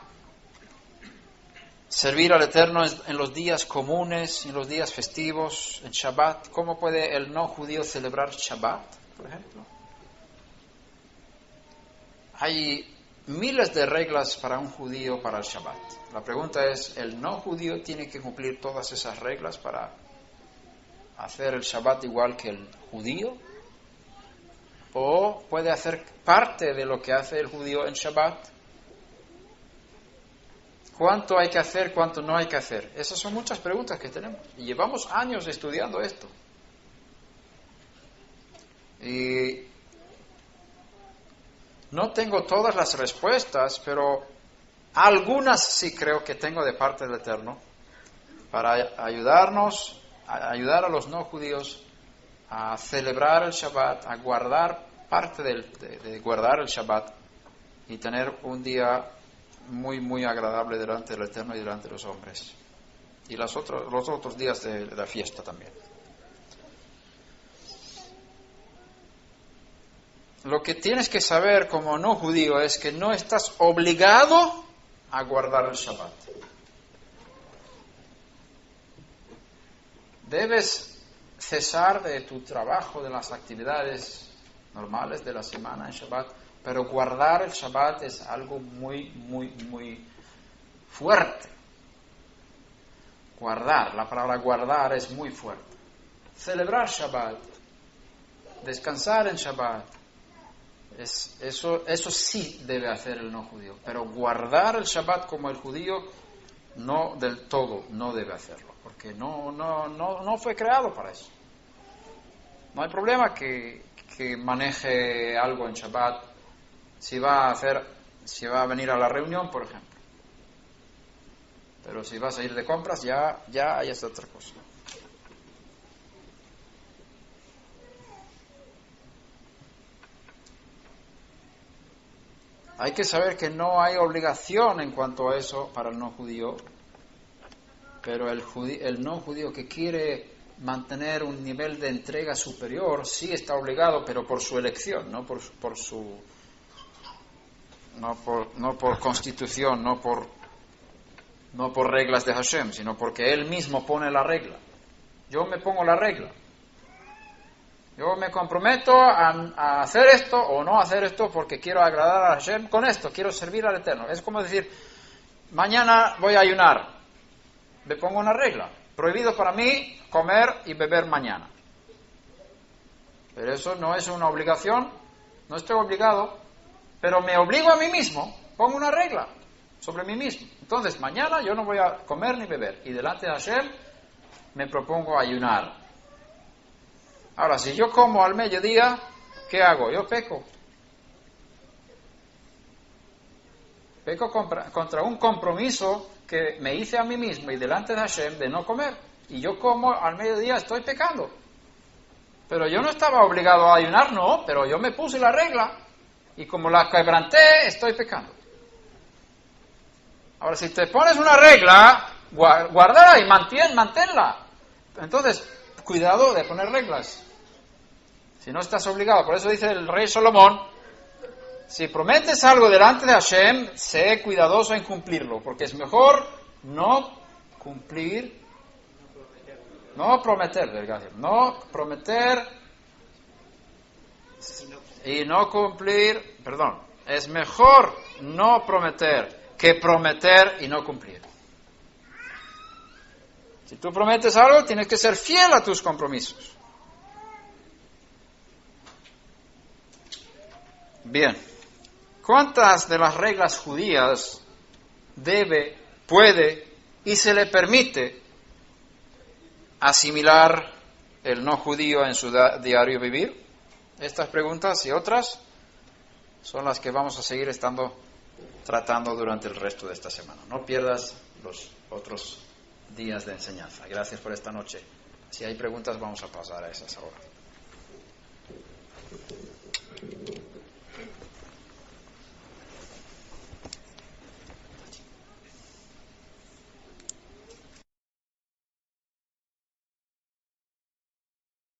servir al Eterno en los días comunes, en los días festivos, en Shabbat? ¿Cómo puede el no judío celebrar Shabbat, por ejemplo? Hay miles de reglas para un judío para el Shabbat. La pregunta es, ¿el no judío tiene que cumplir todas esas reglas para hacer el Shabbat igual que el judío? ¿O puede hacer parte de lo que hace el judío en Shabbat? ¿Cuánto hay que hacer, cuánto no hay que hacer? Esas son muchas preguntas que tenemos. Y llevamos años estudiando esto. Y no tengo todas las respuestas, pero algunas sí creo que tengo de parte del Eterno para ayudar a los no judíos a celebrar el Shabbat, a guardar parte de guardar el Shabbat y tener un día muy, muy agradable delante del Eterno y delante de los hombres. Y los otros días de la fiesta también. Lo que tienes que saber como no judío es que no estás obligado a guardar el Shabbat. Debes cesar de tu trabajo, de las actividades normales de la semana en Shabbat, pero guardar el Shabbat es algo muy, muy, muy fuerte. La palabra guardar es muy fuerte. Celebrar Shabbat, descansar en Shabbat, eso sí debe hacer el no judío, pero guardar el Shabbat como el judío no del todo, no debe hacerlo, porque no fue creado para eso. No hay problema que maneje algo en Shabbat si va a venir a la reunión, por ejemplo. Pero si vas a ir de compras, ya es otra cosa. Hay que saber que no hay obligación en cuanto a eso para el no judío, pero el no judío que quiere mantener un nivel de entrega superior sí está obligado, pero por su elección, no por constitución, no por reglas de Hashem, sino porque él mismo pone la regla. Yo me pongo la regla. Yo me comprometo a hacer esto o no hacer esto porque quiero agradar a Hashem con esto, quiero servir al Eterno. Es como decir, mañana voy a ayunar. Me pongo una regla. Prohibido para mí comer y beber mañana. Pero eso no es una obligación, no estoy obligado, pero me obligo a mí mismo, pongo una regla sobre mí mismo. Entonces, mañana yo no voy a comer ni beber y delante de Hashem me propongo ayunar. Ahora, si yo como al mediodía, ¿qué hago? Yo peco. Peco contra un compromiso que me hice a mí mismo y delante de Hashem de no comer. Y yo como al mediodía, estoy pecando. Pero yo no estaba obligado a ayunar, no, pero yo me puse la regla. y como la quebranté, estoy pecando. Ahora, si te pones una regla, guárdala y manténla. Entonces, cuidado de poner reglas. Si no estás obligado. Por eso dice el rey Salomón, si prometes algo delante de Hashem, sé cuidadoso en cumplirlo, porque es mejor no cumplir, no prometer y no cumplir, perdón, es mejor no prometer que prometer y no cumplir. Si tú prometes algo, tienes que ser fiel a tus compromisos. Bien, ¿cuántas de las reglas judías debe, puede y se le permite asimilar el no judío en su diario vivir? Estas preguntas y otras son las que vamos a seguir tratando durante el resto de esta semana. No pierdas los otros días de enseñanza. Gracias por esta noche. Si hay preguntas, vamos a pasar a esas ahora.